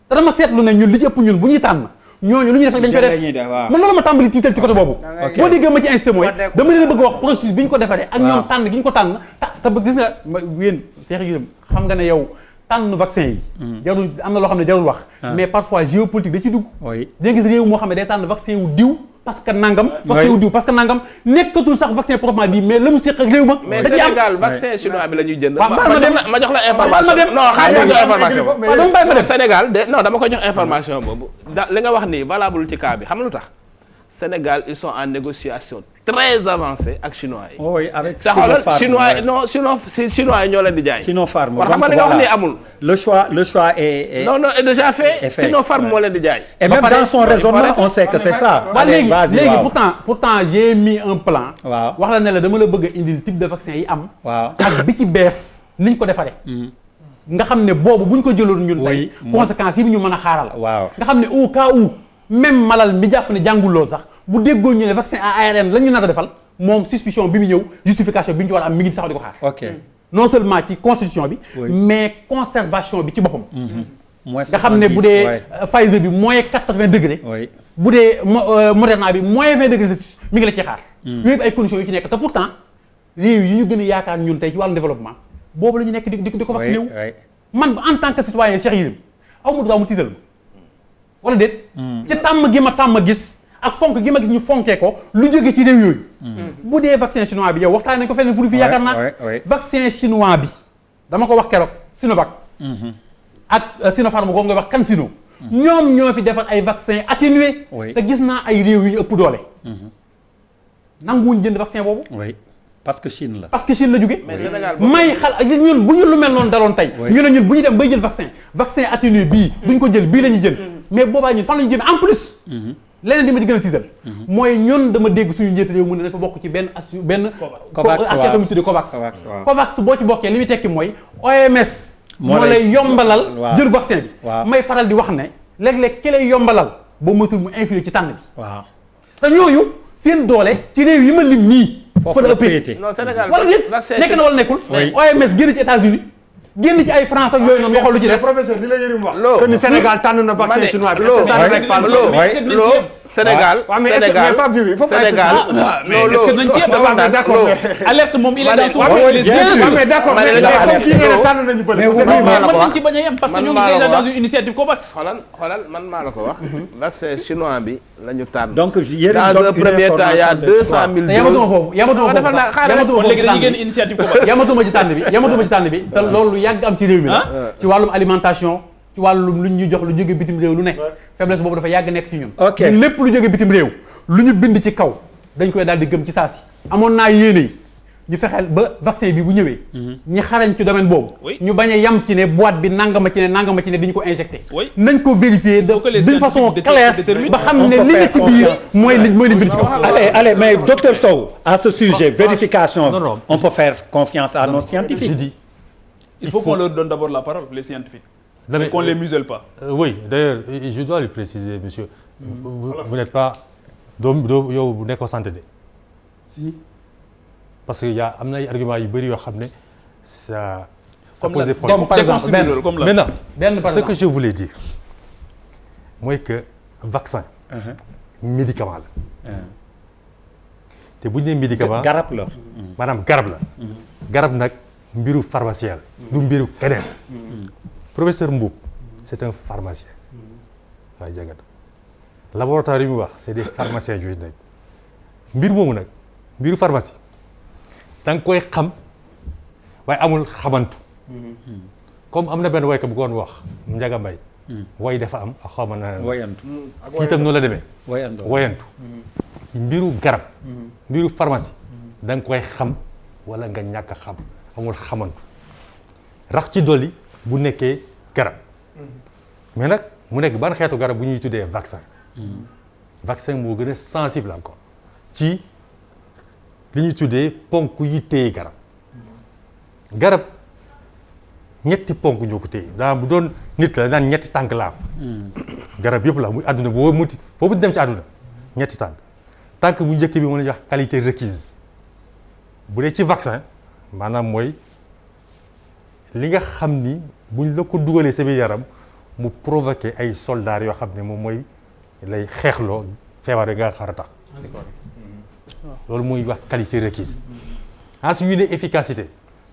B: te dama seetlu ne ñun li ci ëpp ñun bu ñuy tànn. ñooñu lu ñuy def rek dañ koy def man loolu ma tàmbali tiital ci côté boobu boo déggee ma ci insisté mooy dama leen bëgg a wax processus bi ñu ko defaree ak ñoom tànn gi ñu ko tànn te gis nga yéen Cheikh Yérim xam nga ne yow tànn vaccin yi jarul am na loo xam ne jarul wax mais parfois géopolitique da ci dugg da gis réew moo xam ne day tànn vaccin wu diw parce que nangam vaccin wu diw parce que nangam nekkatul sax vaccin proprement dit mais la mu séq ak réew ma
E: mais Sénégal vaccin chinois bi la ñuy jënd ma jox la information non Sénégal non dama koy jox information boobu li nga wax nii valable ci cas bi xam nga lu tax Sénégal ils sont en négociation très avancée ak chinois yi.
A: oui avec
E: chinois yi ñoo leen di jaay.
A: Sinopharm
E: war xam nga li nga wax nii amul.
A: le choix est
E: non est déjà fait. Sinopharm moo leen di jaay.
A: et même dans son raisonnement on sait que c'est ça.
B: léegi pourtant j'ai mis un plan.
A: waaw
B: wax la ne la dama la bëgg a indil type de vaccin yi am.
A: waaw
B: ak bi ci bees niñ ko defaree. nga xam ne boobu buñ ko jëloon ñun tey. conséquences yi ñu mën a xaaral.
A: waaw
B: nga xam ne au cas où même malal mi jàpp ne jàngul lool sax. bu déggoon ñu ne vaccin à ARN la ñu nar a defal moom suspicion bi mu ñëw justification bi ñu ci war a am mi ngi taxaw di ko xaar.
A: ok
B: non seulement ci constitution bi. mais conservation bi ci boppam.
A: nga
B: xam ne bu dee Pfizer bi moins 80 degrés. bu dee Moderna bi moins 20 degrés mi ngi la ciy xaar. yooyu yëpp ay conditions yu ci nekk te pourtant réew yi ñu gën a yaakaar ñun tey ci wàllu développement boobu la ñu nekk di ko vacciné wu. man en tant que citoyen Cheikh Yérim aw ma droit mu tiital ma wala déet. ci tàmm gi ma tàmm gis. ak fonk gi ma gis ñu fonkee ko lu jóge ci réew yooyu. bu dee vaccin chinois bi yow waxtaan nañ ko fenn fu fi yaakaar naa. vaccin chinois bi dama ko wax keroog Sinovac. ak Sinopharm googu nga wax CanSino. ñoom ñoo fi defar ay vaccin atténué. te gis naa ay réew yu ñu ëpp doole. nanguwuñ jënd vaccin boobu.
A: parce que Chine la.
B: parce que Chine la jóge.
E: mais Sénégal
B: may ñun bu ñu lu mel noonu daloon tey. ñu ne ñun bu ñu dem bay jël vaccin atténué bii duñ ko jël bii la ñuy jël. mais boobaa ñun fan la ñu jël en plus. leneen di ma ci gën a tiital mooy ñun dama dégg suñu njiit réew mu ne dafa bokk ci benn association mu tuddee COVAX boo ci bokkee li muy tekki mooy OMS moo lay yombalal jël vaccin bi may faral di wax ne léeg-léeg ki lay yombalal boo moytul mu influer ci tànn bi
A: waaw
B: te ñooñu seen doole ci réew yi ma lim nii fa la ëppee wala nit nekk na wala nekkul OMS génn ci États-Unis génn ci ay France ak yooyu noonu nga xool lu ci des.
C: professeur li la Yérim wax. que ni Sénégal tànn na vaccin chinois bi.
E: Sénégal Sénégal
C: mais d'accord
G: alerte moom il est dans son
C: mais d'accord mais comme kii nee na tànn nañu bëri.
G: mën nañ ci bañ a yem parce que ñoo ngi déjà dans une initiative COVAX.
E: xoolal man maa la ko wax. vaccin chinois bi la ñu tànn.
A: donc yéen
E: dans un premier temps il y a 200 000 doses.
G: yamatuma léegi dañuy génn initiative COVAX.
B: yamatuma ci tànn bi te loolu yàgg am ci réew mi la. ci wàllum alimentation. ci wàllum lu ñu jox lu jóge bitim réew lu ne faiblesse boobu dafa yàgg nekk ci ñun. ñun lépp lu jóge bitim réew lu ñu bind ci kaw dañ koy daal di gëm ci saa si. amoon naa yéene ñu fexeel ba vaccin bi bu ñëwee. ñi xarañ ci domaine boobu. ñu bañ a yam ci ne boîte bi nangama ci ne dañu ko injecté. nañ ko vérifier d'une façon claire ba xam ne li nga ci biir mooy li bind ci kaw.
A: allez mais docteur Sow à ce sujet vérification. non on peut faire confiance à nos scientifiques.
G: Je dis il faut qu'on leur donne d'abord la parole les scientifiques. Et qu'on les muselle pas.
D: Oui d'ailleurs je dois lui préciser monsieur. Vous n'êtes pas yow bu nekkoo santé de. Si. Parce que am na ay arguments yu bëri yoo xam ne ça pose des problèmes.
B: Comme par exemple
D: maintenant ce que je voulais dire mooy que vaccin médicament la te bu ñu nee médicament
A: garab la
D: maanaam garab la garab nag mbiru pharmacien la du mbiru keneen professeur Mboup c'est un pharmacien waaye jàngat laboratoire yi mu wax c'est des pharmaciens yu nekk mbir moomu nag mbiru pharmacie da nga koy xam waaye amul xamantu comme am na benn woykat bu ko woon wax Njaga Mbay woy dafa am ak xaw ma na
A: woyantu
D: fii itam noonu la demee woyantu mbiru garab mbiru pharmacie da nga koy xam wala nga ñàkk a xam amul xamantu rax ci dolli bu nekkee garab mais nag mu nekk ban xeetu garab bu ñuy tuddee vaccin vaccin moo gën a sensible encore ci li ñuy tuddee ponk yi téye garab ñetti ponk ñoo ko téye daa bu doon nit la daan ñetti tànk la am garab yëpp la muy àdduna boo muti foofu dem ci àdduna ñetti tànk bu njëkk bi mën nañu wax qualité requise bu dee ci vaccin maanaam mooy li nga xam ni buñ la ko dugalee sa biir yaram mu provoqué ay soldats yoo xam ne moom mooy lay xeexloo feebar yi nga xar a tax loolu muy wax qualité requise ensuite ñu ne efficacité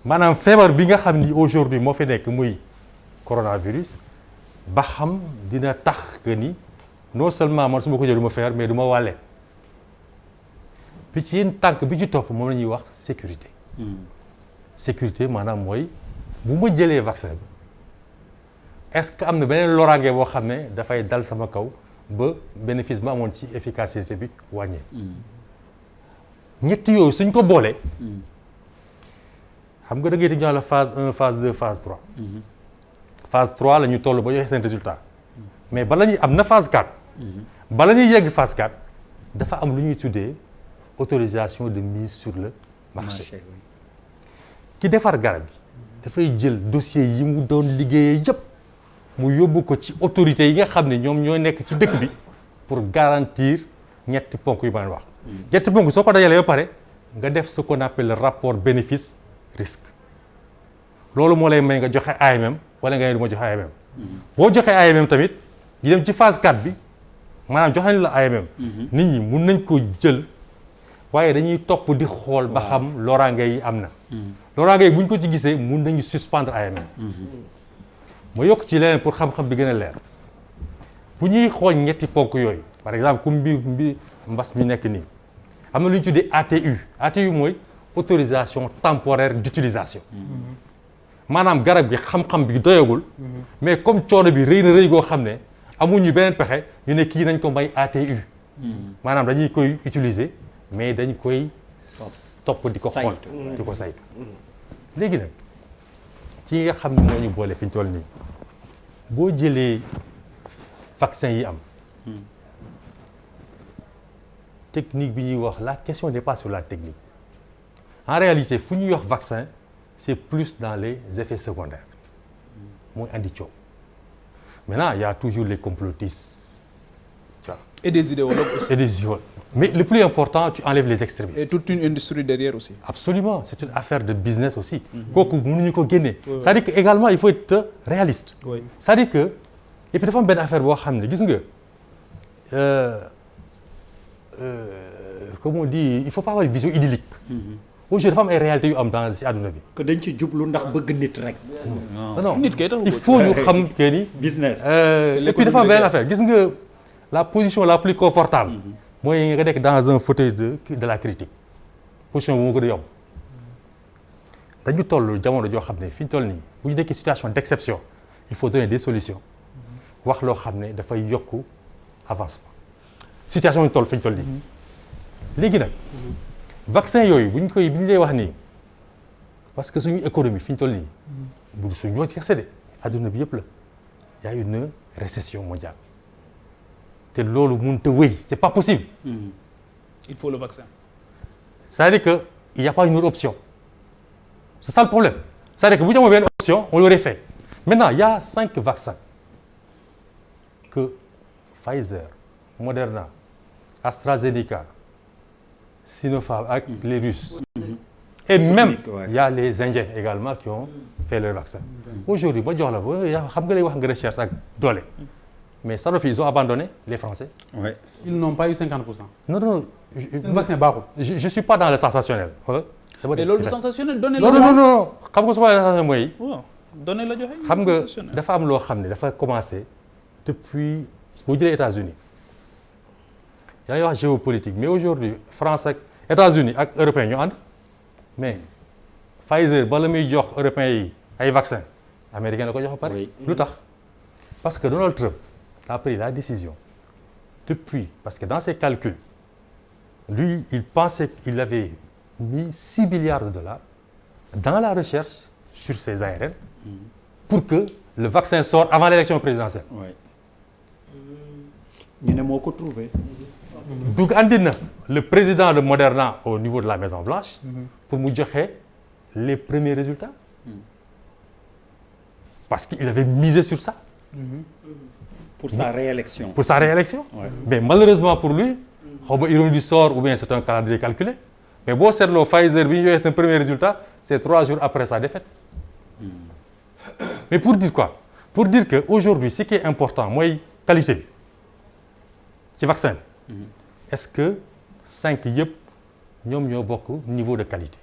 D: maanaam feebar bi nga xam ni aujourd'hui moo fi nekk muy coronavirus ba xam dina tax que ni non seulement man su ma ko jël du ma feebar mais du ma wàlle bi ci yéen tànk bi ci topp moom la ñuy wax sécurité sécurité maanaam mooy bu ma jëlee vaccin bi est-ce que am na beneen loraange boo xam ne dafay dal sama kaw ba bénéfice ma amoon ci efficacité bi wàññee ñetti yooyu suñ ko boolee xam nga da ngay teg la phase 1 phase 2 phase 3 phase 3 la ñu toll ba joxe seen résultat mais bala ñuy am na phase 4 bala ñuy yegg phase 4 dafa am lu ñuy tuddee autorisation de mise sur le marché ki defar garab bi dafay jël dossier yi mu doon liggéeyee yëpp mu yóbbu ko ci autorités yi nga xam ne ñoom ñoo nekk ci dëkk bi pour garantir ñetti ponk yu ma leen wax ñetti ponk soo ko dajalee ba pare nga def ce qu'on appelle le rapport bénéfice risque loolu moo lay may nga joxe AMM wala nga ne du ma joxe AMM boo joxee AMM tamit ñu dem ci phase 4 bi maanaam joxe nañ la AMM nit ñi mun nañ ko jël waaye dañuy topp di xool ba xam loraange yi am na loraange yi bu ñu ko ci gisee mun nañu suspendre AMM ma yokk ci leneen pour xam-xam bi gën a leer bu ñuy xool ñetti ponk yooyu par exemple comme mbir mbas mi nekk nii am na lu ñu tuddee ATU mooy autorisation temporaire d'utilisation maanaam garab gi xam-xam bi doyagul mais comme coono bi rëy na rëy goo xam ne amuñu beneen pexe ñu ne kii nañ ko may ATU maanaam dañuy koy utiliser mais dañ koy topp di ko xool di ko saytu léegi nag ci nga xam ne moo ñu boole fi ñu toll nii boo jëlee vaccin yi am technique bi ñuy wax la question n'est pas sur la technique en réalité fu ñuy wax vaccin c'est plus dans les effets secondaires mooy andi coow maintenant il y a toujours les complotistes tu vois.
G: Et des idéologues aussi.
D: Et des idéologues. Mais le plus important, tu enlèves les extrémistes.
G: Et toute une industrie derrière aussi.
D: Absolument, c'est une affaire de business aussi. Kooku mënuñu ko génne. C'est-à-dire que également il faut être réaliste. Oui. C'est-à-dire que et puis dafa am benn affaire boo xam ne gis nga comme on dit il faut pas avoir une vision idyllique. Aujourd'hui dafa am ay réalités yu am dans ci àdduna bi.
A: que dañ ci jublu ndax bëgg nit rek.
D: non
G: nit kay taxu
D: il faut ñu xam que ni.
A: business.
D: Et puis dafa am benn affaire gis nga la position la plus confortable. mooy nga nekk dans un fauteuil de la critique position bu moo gën a yomb dañu toll jamono joo xam ne fi ñu toll nii bu ñu nekkee situation d'exception il faut donner des solutions wax loo xam ne dafay yokk avancement situation ñu toll fi ñu toll nii léegi nag vaccin yooyu bu ñu lay wax nii parce que suñu économie fi ñu toll nii bu suñu ñoo ci excédé adduna bi yëpp la y a une récession mondiale te loolu mënut a wéy c'est pas possible.
G: Il faut le vaccin.
D: C'est-à-dire que il y a pas une autre option c'est ça le problème c'est-à-dire que bu ñu amoon benn option on l'aurait fait maintenant il y a 5 vaccins que Pfizer, Moderna, AstraZeneca, Sinopharm ak les Russes. Et même il y a les Indiens également qui ont fait leur vaccin. Aujourd'hui ba jox la ba xam nga lay wax nga recherche ak doole mais Sanofi ils ont abandonné les Français.
A: Ouais.
B: Ils n'ont pas eu 50%.
D: Non.
B: Le vaccin baaxul.
D: Je suis pas dans le sensationnel.
G: mais loolu sensationnel donné la.
D: non xam nga su ma la mooy.
G: waaw donné la joxe.
D: xam nga dafa am loo xam ne dafa commencé depuis boo jëlee États-Unis yaa ngi wax géopolitique mais aujourd'hui France ak États-Unis ak européens ñu ànd mais Pfizer bala muy jox européens yi ay vaccins américains la ko jox ba pare. lu tax parce que Donald Trump a pris la décision depuis parce que dans ses calculs lui il pensait qu'il avait mis 6 milliards de dollars dans la recherche sur ces ARN pour que le vaccin sorte avant l'élection présidentielle.
A: Ouais. ñu ne moo ko trouvé.
D: donc andi na le président de Moderna au niveau de la Maison Blanche. pour mu joxe les premiers résultats. parce qu'il avait misé sur ça.
A: pour sa réélection.
D: Pour sa réélection.
A: Ouais.
D: Mais malheureusement pour lui xaw ma ironie du sort ou bien c'est un calendrier calculé mais boo seetloo Pfizer bi ñu joxee seen premier résultat c'est 3 jours après sa défaite. Mais pour dire quoi? Pour dire que aujourd'hui ce qui est important mooy qualité bi ci vaccin bi. Est-ce que 5 yëpp ñoom ñoo bokk niveau de qualité.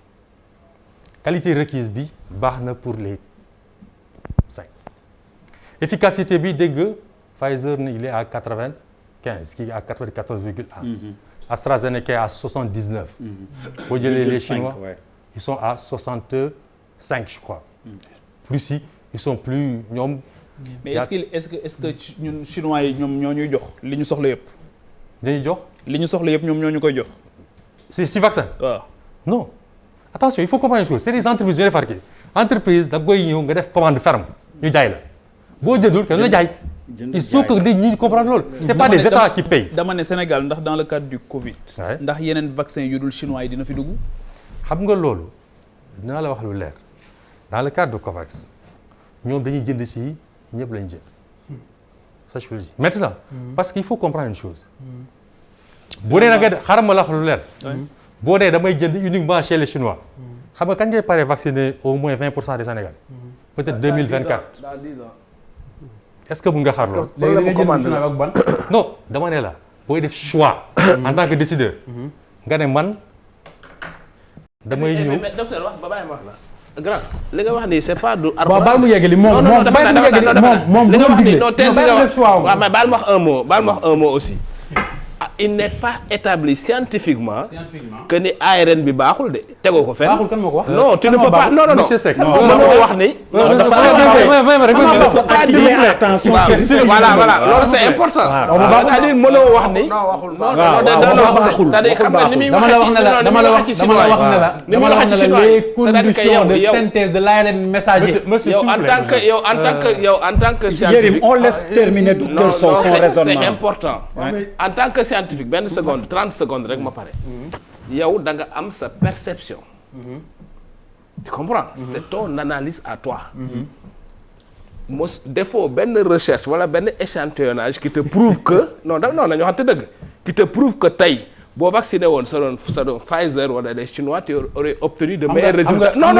D: Qualité requise bi baax na pour les 5. Efficacité bi dégg Pfizer il est à 95 qui est à 94,1. AstraZeneca est à 79. boo jëlee les Chinois ils sont à 65 je crois. Russie ils sont plus ñoom.
G: mais est-ce que ñun chinois yi ñoom ñoo ñuy jox li ñu soxla yëpp.
D: dañuy jox.
G: li ñu soxla yëpp ñoom ñoo ñu koy jox.
D: si vaccin.
G: waaw.
D: non attention il faut comprendre une chose c'est des entreprises ñoo defaree entreprise da koy ñëw nga def commande ferme ñu jaay la boo jëndul kenn la jaay. il faut que nit ñi comprendre loolu. c'est pas des états qui payent.
G: dama ne Sénégal ndax dans le cadre du Covid. ndax yeneen vaccin yu dul chinois yi dina fi dugg.
D: xam nga loolu dinaa la wax lu leer dans le cadre de COVAX ñoom dañuy jënd si ñëpp lañu jënd. ça je peux le dire maintenant. parce qu'il faut comprendre une chose. boo dee da nga xaaral ma la wax lu leer. boo dee damay jënd uniquement chez les Chinois. xam nga kañ ngay pare vacciner au moins 20% des Sénégalais. peut-être 2024.
E: dans 10 ans.
D: est-ce que mun nga xaar loolu.
B: léegi da nga jënd Chinois ak ban.
D: non dama ne la booy def choix. en tant que décideur. nga ne man damay ñëw.
E: mais docteur wax ba bàyyi ma wax la. grand li nga wax nii c'est pas du.
B: waaw baal mu yeggali moom moom baal mu yeggali moom
E: li nga wax nii
B: digle
E: non teel
B: baal mu def choix
E: waaw mais baal ma wax un mot aussi. il n'est pas établi scientifiquement que ni ARN bi baaxul de tegoo ko fenn.
B: baaxul kan moo ko wax.
E: non tu ne peux pas non non non.
D: monsieur Seck
E: mënoo wax ni.
A: attention
E: voilà loolu c'est important. c'est-à-dire mënoo wax ni. c'est-à-dire xam nga ni muy
B: dama la wax ne la les conditions de synthèse de l'ARN messager.
E: yow en tant que
A: Yérim on laisse terminer docteur Sow son raisonnement.
E: c'est important. en tant que scientifique benn seconde 30 secondes rek ma pare. yow da nga am sa perception. tu comprends. c'est ton analyse à toi. mos defoo benn recherche wala benn échantillonnage qui te prouve que non nañu waxante dëgg qui te prouve que tey boo vacciné woon sa doon Pfizer wala des Chinois tu aurais obtenu de meilleurs résultats. non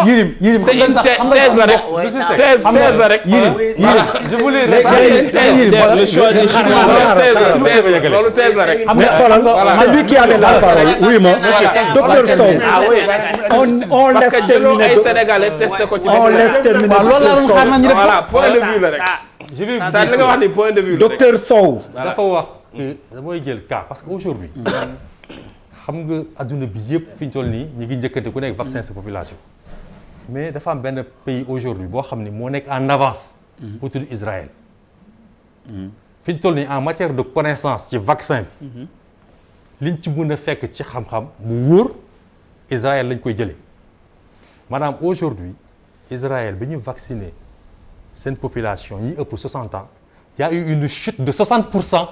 B: Yirim
E: c'est une thèse la rek. thèse la rek.
D: je voulais
G: le choix des Chinois
E: loolu thèse la rek.
A: mais xoolal c'est lui qui avait la parole oui ma docteur Sow on laisse
E: parce que
A: terminer
E: ay Sénégalais testé ko ci.
A: on laisse terminer
B: loolu laa doon xaar na ñu def
E: voilà point de vue la rek.
D: je vais
E: ça li nga wax ni point de vue la rek.
A: docteur Sow
D: dafa wax damay jël cas parce que aujourd'hui xam nga adduna bi yëpp fi ñu toll nii ñu ngi njëkkante ku nekk vaccin sa population mais dafa am benn pays aujourd'hui boo xam ni moo nekk en avance bu tudd Israël fi ñu toll nii en matière de connaissance ci vaccin bi liñ ci mën a fekk ci xam-xam bu wóor Israël lañ koy jëlee maanaam aujourd'hui Israël bi ñu vacciné seen population yi ëpp 60 ans il y a eu une chute de 60%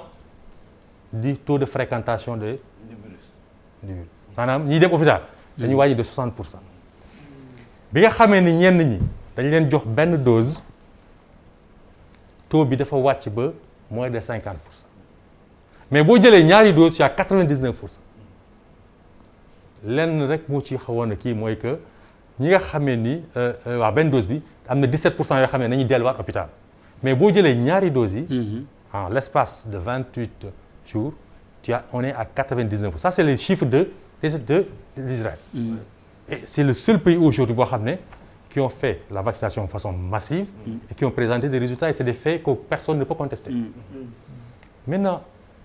D: du taux de fréquentation du virus maanaam ñiy dem hôpital dañuy wàññi de 60%. bi nga xamee ni ñenn ñi dañ leen jox benn dose taux bi dafa wàcc ba moins de 50%. mais boo jëlee ñaari doses y a 99%. lenn rek moo ci xawoon a kii mooy que ñi nga xamee ni waa benn dose bi am na 17% yoo xam ne nañuy delluwaat hôpital mais boo jëlee ñaari doses yi. en l'espace de 28 jours on est à 99%. ça c'est les chiffres de l'Israël. Et c'est le seul pays aujourd'hui boo xam ne qui ont fait la vaccination de façon massive et qui ont présenté des résultats et c'est des faits que personne ne peut contester. Maintenant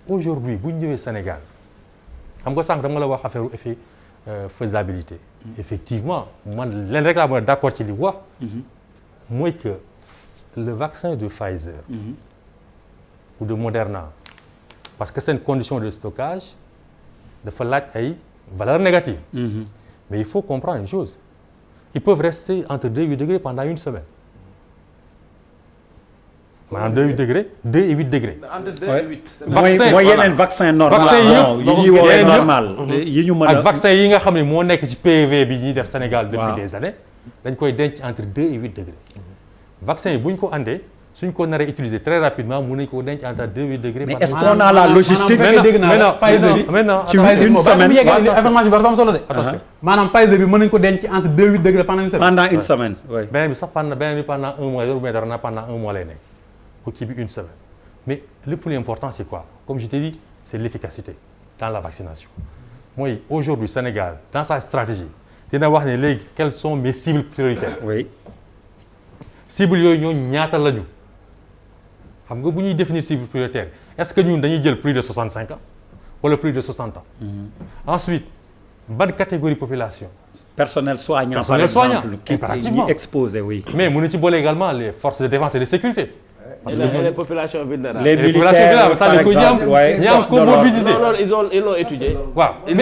D: aujourd'hui bu ñu ñëwee Sénégal xam nga sànq dama la wax affaire effet faisabilité. effectivement man leen rek laa mën a d'accord ci li wax. mooy que le vaccin de Pfizer. ou de Moderna parce que c'est une condition de stockage dafa laaj ay valeurs négatives. mais il faut comprendre une chose ils peuvent rester entre 2 et 8 degrés pendant une semaine. maanaam 2 et 8 degrés 2 et 8 degrés.
E: entre 2 et 8.
D: vaccin
A: mooy yeneen vaccin normal yi ñuy woowee normal yi ñu mën a
D: ak vaccin yi nga xam ne moo nekk ci PV bi ñuy def Sénégal depuis des années dañ koy denc entre 2 et 8 degrés. vaccin yi bu ñu ko andee suñ ko naree utiliser très rapidement mën nañu ko denc entre 2 et 8 degrés.
A: mais est-ce qu'on a la logistique
D: maintenant
A: ci une semaine
B: information bi dafa am solo de. attention maanaam Pfizer bi mën nañu ko denc entre 2 et 8 degrés pendant une semaine.
A: pendant une semaine oui.
D: beneen bi sax pendant un mois mais dara na pendant un mois lay nekk pour kii bi une semaine mais le plus important c'est quoi comme je t'ai dit c'est l'efficacité dans la vaccination mooy aujourd'hui Sénégal dans sa stratégie dina wax ne léegi quelles sont mes cibles prioritaires.
A: oui
D: cibles yooyu ñooñu ñaata lañu xam nga bu ñuy définir cible prioritaire est-ce que ñun dañuy jël plus de 65 ans wala plus de 60 ans. ensuite ban catégorie population.
A: personnel soignant
D: personnel soignant
A: pratiquement exposé oui.
D: mais mën na ci boole également les forces de défense et de sécurité.
E: parce que les populations vulnérables.
A: les militaires par exemple
D: ñi am comorbidité.
E: non ils l'ont étudié.
D: waaw
E: ils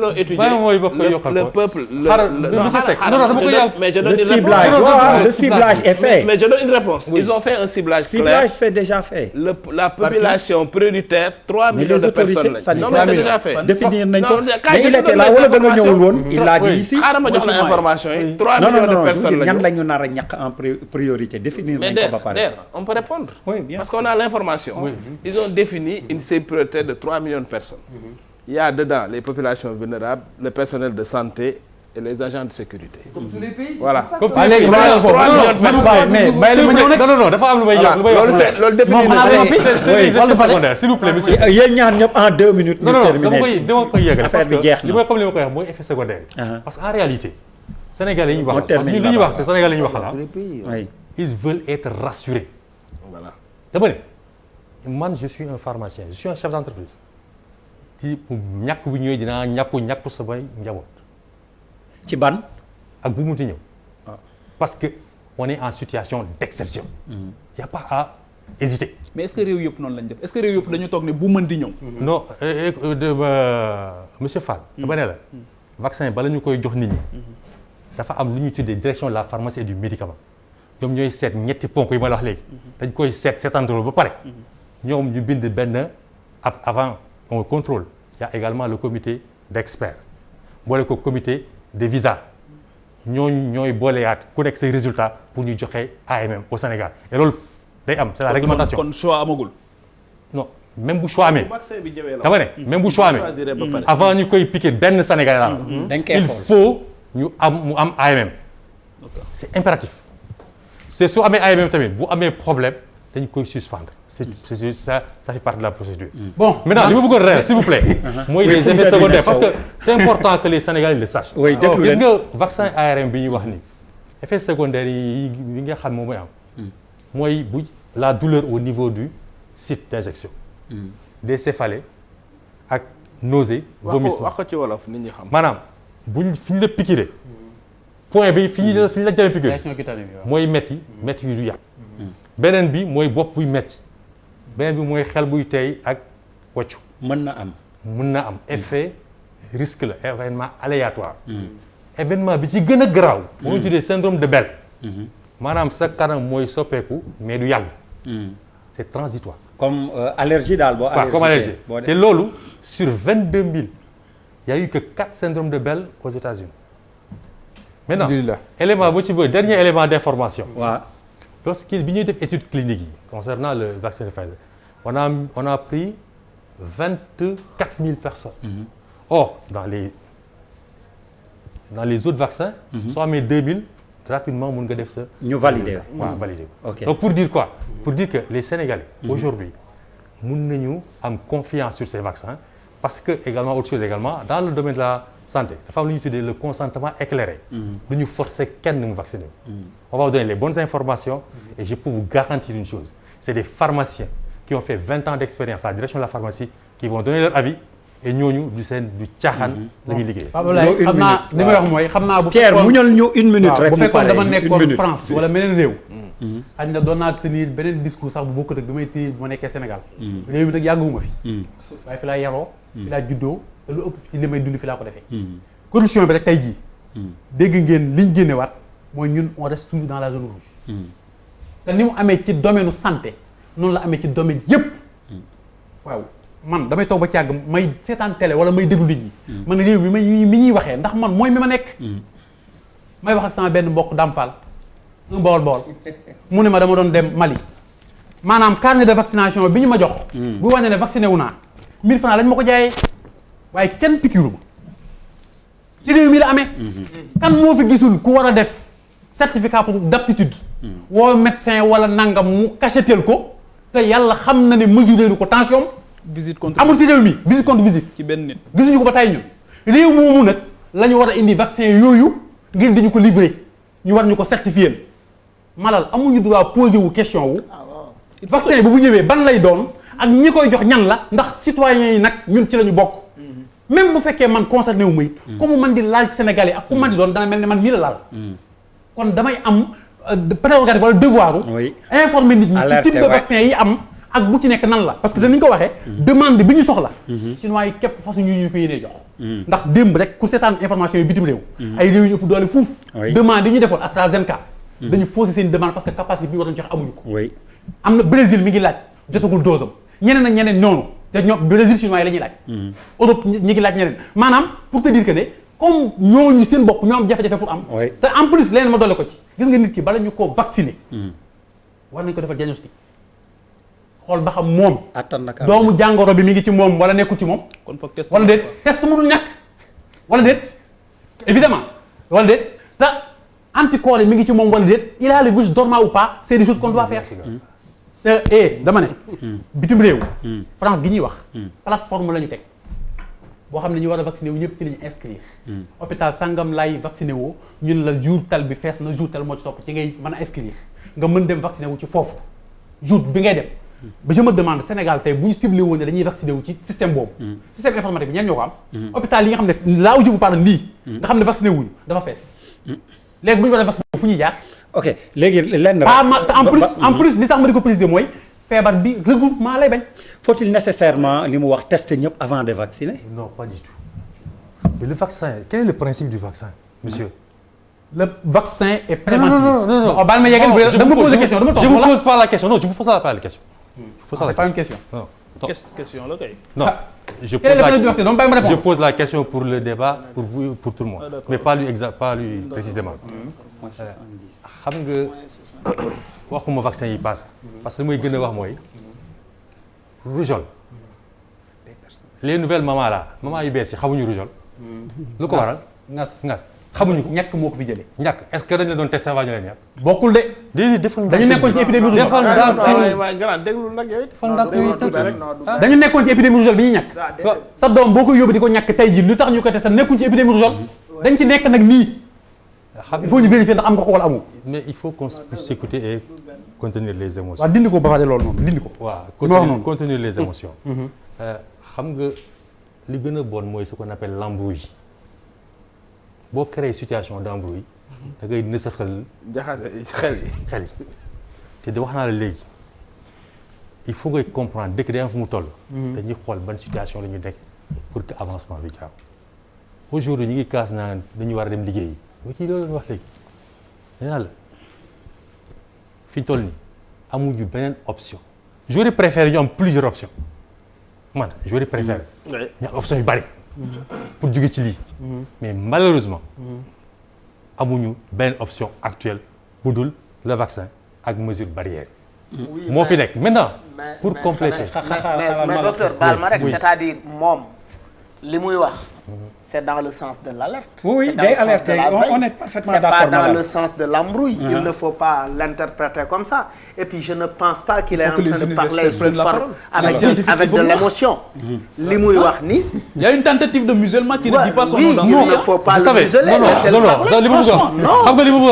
E: l'ont étudié. le peuple.
D: monsieur Seck non dama ko yàgg.
E: mais je donne
A: le
E: une
A: ciblage
E: réponse.
A: le ciblage est fait.
E: mais je donne une réponse. ils ont fait un ciblage clair.
A: ciblage c'est déjà fait.
E: la population prioritaire 3 millions de personnes lañ. non mais c'est déjà fait.
A: définir nañ ko mais il était là wala da nga ñëwul woon. il l'a dit ici.
E: xaaral ma jox la information yi. 3 millions de personnes lañ.
A: ñan la ñu nar a ñàkk en priorité définir nañ ko ba pare.
E: on peut répondre.
A: Oui, bien.
E: Parce qu'on a l'information. Oui. Ils ont défini une cible prioritaire de 3 millions de personnes. Il y a dedans les populations vulnérables, le personnel de santé et les agents de sécurité.
F: Comme tous les pays.
E: Voilà.
D: comme tous les pays.
E: 3 millions de personnes.
D: non dafa am lu may yokk.
E: loolu définir
D: c'est secondaire s'il vous plaît monsieur.
A: yéen ñaar ñëpp en 2 minutes. ñu terminé
D: dama koy yegg
A: affaire bi jeex na
D: comme li ma koy wax mooy effet secondaire. parce que en réalité Sénégalais yi ñu wax parce que ñun li ñuy wax c'est Sénégalais yi ñu wax la. ils veulent être rassurés.
E: Voilà.
D: dama ne man je suis un pharmacien je suis un chef d'entreprise ci ñàkk bu ñëwee dinaa ñàkku samay njaboot.
A: ci ban.
D: ak bu munti ñëw. parce que on est en situation d'exception. y a pas à hésiter.
G: mais est-ce que réew yëpp noonu lañ def est-ce que réew yëpp dañu toog ne bu mën di ñëw.
D: non monsieur Fall. dama ne la vaccin bala ñu koy jox nit ñi. dafa am lu ñuy tuddee direction de la pharmacie et du médicament. ñoom ñooy seet ñetti ponk yi ma la wax léegi. dañ koy seetandoo ba pare. ñoom ñu bind benn avant on contrôle. il y a également le comité d'experts. boole ko comité de visa. ñooy booleyaat ku nekk say résultats pour ñu joxe AMM au Sénégal et loolu day am c'est la réglementation.
G: kon choix amagul.
D: non même bu choix amee. dama ne même bu choix amee. avant ñu koy piquer benn Sénégalais la. il faut mu am AMM. c'est impératif. c'est su amee AMM tamit bu amee problème dañ koy suspendre ça fait partie de la procédure.
B: bon
D: maintenant li ma bëggoon reer s'il vous plaît. mooy les effets secondaires parce que c'est important que les Sénégalais le sachent.
A: oui déglu
D: gis nga vaccin ARN bi ñuy wax ni effets secondaires yi nga xam moom mooy am. mooy bu la douleur au niveau du site d'injection. des céphalées ak nausées. vomissement
E: wax ko ci wolof nit ñi xam.
D: maanaam fi ñu la piqûre. point bi fi ñu la jamee piqûre mooy metti yu du yàpp. beneen bi mooy bopp buy metti beneen bi mooy xel buy tey ak waccu.
A: mën na am
D: effet risque la événement aléatoire. événement bi ci gën a garaaw. moo ngi tuddee syndrome de Bell. maanaam sa kanam mooy soppeeku mais du yàgg. c'est transitoire.
A: comme allergie daal boo.
D: allergie comme allergie te loolu sur 22 000 il y a eu que 4 syndromes de Bell aux États-Unis. maintenant élément bu ci bëri dernier élément d'information.
A: waaw
D: bi ñuy def étude clinique yi concernant le vaccin de Pfizer on a pris 24 000 personnes. Or dans les autres vaccins. soo amee 2000 rapidement mun nga def sa.
A: ñu valider
D: waaw valider
A: ok
D: donc pour dire quoi. pour dire que les Sénégalais. aujourd'hui mun nañu am confiance sur ces vaccins parce que également autre chose également dans le domaine de la santé dafa am lu ñuy tuddee le consentement éclairé. du ñu forcer kenn mu vacciner. on va vous donner les bonnes informations et je peux vous garantir une chose c'est des pharmaciens qui ont fait 20 ans d'expérience à la direction de la pharmacie qui vont donner leur avis et ñooñu du caaxaan la ñuy liggéey.
B: xam naa li may wax mooy xam naa bu
A: Pierre muñal ñu une minute rek.
B: bu fekkoon dama nekkoon France wala meneen réew. xañ na doon naa tenir beneen discours sax bu bokkut ak bi may tenir bu ma nekkee Sénégal. réew mi nag yàgguma fi. waaye fi laa yaroo. fi laa juddoo te lu ëpp ci li may dund fi laa ko defee. corruption bi rek tey jii. dégg ngeen liñ génnewaat mooy ñun on reste toujours dans la zone rouge. te ni mu amee ci domaine santé noonu la amee ci domaine yépp waaw man damay toog ba ci yàgg may seetaan télé wala may déglu nit ñi. man réew mi ñuy waxee ndax man mooy mi ma nekk. may wax ak sama benn mbokk Dame Fall. un bool mu ne ma dama doon dem Mali maanaam carnet de vaccination bi ñu ma jox. bu wane ne vacciné wu naa 1000 francs lañ ma ko jaayee waaye kenn pikiru ma ci réew mi la amee. kan moo fi gisul ku war a def certificat d'aptitude. woo médecin wala nangam mu cachetel ko te yàlla xam na ne mesuré lu ko tension.
G: visite contre
B: amul ci réew mi visite contre visite.
G: ci benn nit
B: gisuñu ko ba tey ñun réew moomu nag la ñu war a indi vaccin yooyu ngir di ñu ko livrer ñu war ñu ko certifier malal amuñu droit poser wu question wu. vaccin bi bu ñëwee ban lay doon ak ñi koy jox ñan la ndax citoyens yi nag ñun ci la ñu bokk. même bu fekkee man concerné wu ma it. comme man di laal ci Sénégalais ak ku man di doon dana mel ne man mii la laal. kon damay am prérogative wala devoir. informer nit ñi ci type de vaccin yi am. ak bu ci nekk nan la parce que danañ ko waxee. demande bi ñu soxla. chinois yi képp façon ñu ko yéenee jox. ndax démb rek ku seetaan information yi bitim réew. ay réew yu ëpp doole fuuf. demande yi ñu defoon AstraZeneca. dañu fausser seen demande parce que capacité bi ñu waroon jox amuñu ko. am na Brésil mi ngi laaj jotagul dose am ñeneen ak ñeneen noonu te ñoom Brésil chinois yi la ñuy laaj. Europe ñi ngi laaj ñeneen maanaam pour te dire que ne comme ñooñu seen bopp ñoo am jafe-jafe pour am. te en plus leneen ma doole ko ci gis nga nit ki bala ñu koo vacciner. war nañ ko defal diagnostic. xool ba xam moom. doomu jàngoro bi mi ngi ci moom wala nekkul ci moom.
G: kon foog test
B: wala déet test mënul ñàkk. wala déet évidemment wala déet te anticorps yi mi ngi ci moom wala déet il a le virus dormant ou pas c'est des choses qu'on doit faire. te dama ne. bitim réew. France gi ñuy wax. plateforme la ñu teg boo xam ne ñu war a vacciné wu ñëpp ci la ñu inscrire. hôpital sangam laay vacciné woo ñun la jour tel bi fees na jour tel moo ci topp ci ngay mën a inscrire nga mën dem vacciné wu ci foofu jour bi ngay dem. ba je me demande Sénégal tey bu ñu ciblé woon ne dañuy vacciné wu ci système boobu. système informatique bi ñenn ñoo ko am. hôpital yi nga xam ne là où je vous parle nii. nga xam ne vacciné wuñu dafa fees. léegi bu ñu war a vacciné wu fu ñuy jaar.
A: ok léegi lenn
B: en plus li tax ma di ko préciser mooy feebar bi regroupement lay bañ.
A: faut-il nécessairement li mu wax tester ñëpp avant de vacciner.
D: non pas du tout. mais le vaccin quel est le principe du vaccin monsieur.
B: Le vaccin est préventif.
D: Non.
B: baal ma yeggal bu dama poser question dama toog.
D: Je vous pose pas la question. Non, je vous pose pas la question.
B: C'est pas une question.
D: Non.
G: Question la kay.
D: Non. Je pose la question pour le débat, pour vous, pour tout le monde. Mais pas lui précisément. xam nga waxuma vaccin yi passé parce que li may gën a wax mooy rougeole. Les nouvelles mamans là maman yu bees yi xamuñu rougeole. lu ko waral ngas xamuñu ko
B: ñàkk moo ko fi jëlee.
D: ñàkk est-ce que dañ la doon testé avant ñu leen ñàkk.
B: bokkul de.
D: déedéet defal
B: dañu nekkoon ci épidémie rougeole. dañu nekkoon ci épidémie rougeole bi ñuy ñàkk. sa doom boo ko yóbbu di ko ñàkk tey jii lu tax ñu koy testé nekkuñ ci épidémie rougeole. dañ ci nekk nag nii. il faut ñu vérifier ndax am nga ko wala amoo.
D: mais il faut qu'on puisse s'écouter et contenir les émotions.
B: waaw dindi ko ba pare loolu noonu dindi ko.
D: waaw contenir les émotions. xam nga li gën a bon mooy ce qu'on appelle l'embrouille. boo créé situation d'embrouille da ngay nësaxal
E: jaxase xel yi
D: te di wax naa la léegi il faut ngay comprendre dëkk day am fu mu toll. dañuy xool ban situation la ñu nekk pour que avancement bi gaaw aujourd'hui ñu ngi kaas naan dañu war a dem liggéeyi ba kii loolu wax léegi nee naa la fi ñu toll nii amuñu beneen option j'aurais préféré ñu am plusieurs options man j'aurais préféré ñu am options yu bari pour jóge ci lii mais malheureusement amuñu beneen option actuelle bu dul le vaccin ak mesure barrière moo fi nekk maintenant pour compléter
H: mais docteur baal ma rek c'est-à-dire moom li muy wax c'est dans le sens de l'alerte.
A: Oui, day alerter. On est parfaitement d'accord.
H: C'est pas dans le sens de l'embrouille. Il ne faut pas l'interpréter comme ça. Et puis je ne pense pas qu'il est en train de parler sous forme avec de l'émotion. Li muy wax ni.
G: Il y a une tentative de musulman qui ne dit pas son nom dans ce
H: il ne faut pas le museler.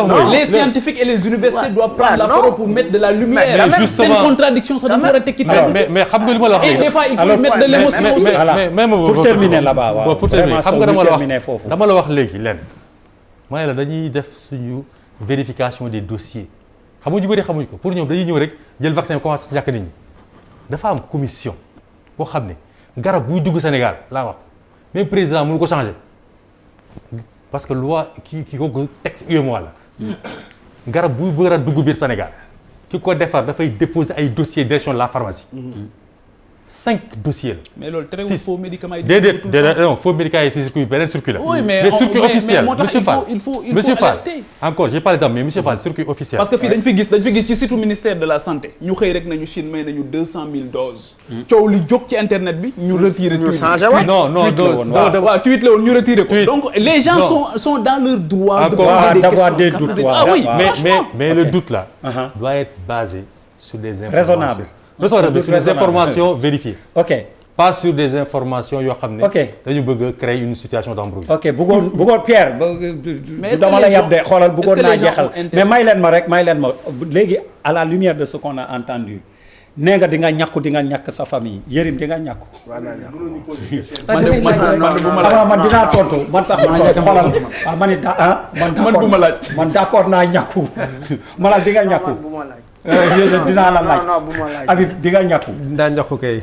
G: Non, les scientifiques et les universités doivent prendre la parole pour mettre de la lumière. C'est une contradiction, ça doit être équitable.
D: Mais xam nga li ma la wax.
G: Et des fois il faut mettre de l'émotion aussi.
A: Pour terminer là-bas, waaw.
D: Pour terminer xam nga dama la wax léegi lenn mooy la dañuy def suñu vérification des dossiers xam nga ñu bëri xamuñ ko pour ñoom dañuy ñëw rek jël vaccin commencé ñàkk nit ñi dafa am commission boo xam ne garab buy dugg Sénégal laa wax même président mënu ko changer parce que loi ki ko texte UEMOA la garab buy bëgg a dugg biir Sénégal ki ko defar dafay déposer ay dossiers direction de la pharmacie 5 dossiers la.
G: Mais loolu terewul faux médicaments yi.
D: déedéet non faux médicaments yi c'est circuit beneen circuit la.
G: Oui mais
D: circuit officiel monsieur Fall
G: il faut
D: alerter. Encore j'ai parlé d'am mais monsieur Fall circuit officiel.
G: parce que fii dañ fi gis ci site ministère de la santé ñu xëy rek nañu Chine may nañu 200 000 doses. coow li jóg ci internet bi ñu retiré.
H: ñu changé waat
D: non dose
G: waaw tweet la woon ñu retiré ko. donc les gens sont dans leur droit.
A: d'avoir des doutes.
G: Ah oui
D: mais le doute là. doit être basé sur des informations
A: raisonnable.
D: Sur des informations vérifiées.
A: Ok.
D: Pas sur des informations yoo xam ne.
A: Ok
D: dañu bëgg a créer une situation d'embrouille.
A: ok bëggoon Pierre.
G: mais
A: dama la yab de xoolal bëggoon naa jeexal mais may leen ma léegi à la lumière de ce qu'on a entendu nee nga di nga ñàkk sa famille Yérim di nga ñàkku. man dinaa tontu man sax xoolal man d'accord naa ñàkku malal di nga ñàkku. dinaa la laaj Habib di nga ñàkku.
I: daa ñàkku kay.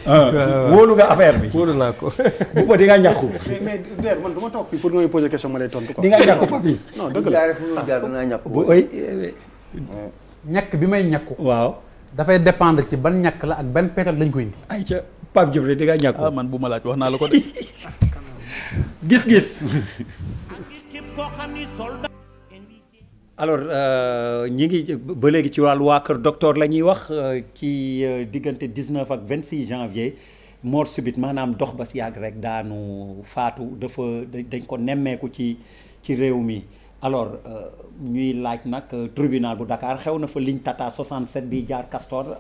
A: wóolu nga affaire bi.
I: wóolu naa ko.
A: bu ko di nga ñàkku.
C: mais man du ma toog fii pour nga may poser question ma lay tontu quoi.
A: di nga ñàkku Papis.
C: non dëgg la
B: ñàkk bi may ñàkku.
A: waaw.
B: dafay dépendre ci ban ñàkk la ak ban période lañ koy indi.
A: ayca Pape Djibril di nga ñàkku.
G: ah man bu ma laaj wax naa la ko de.
A: gis-gis. alors ñi ngi ba léegi ci wàllu waa kër docteur la ñuy wax ci diggante 19 ak 26 janvier mort subite maanaam dox ba si yàgg rek daanu faatu dañ ko nemmeeku ci réew mi alors ñuy laaj nag tribunal bu Dakar xew na fa ligne Tata 67 bi jaar Castor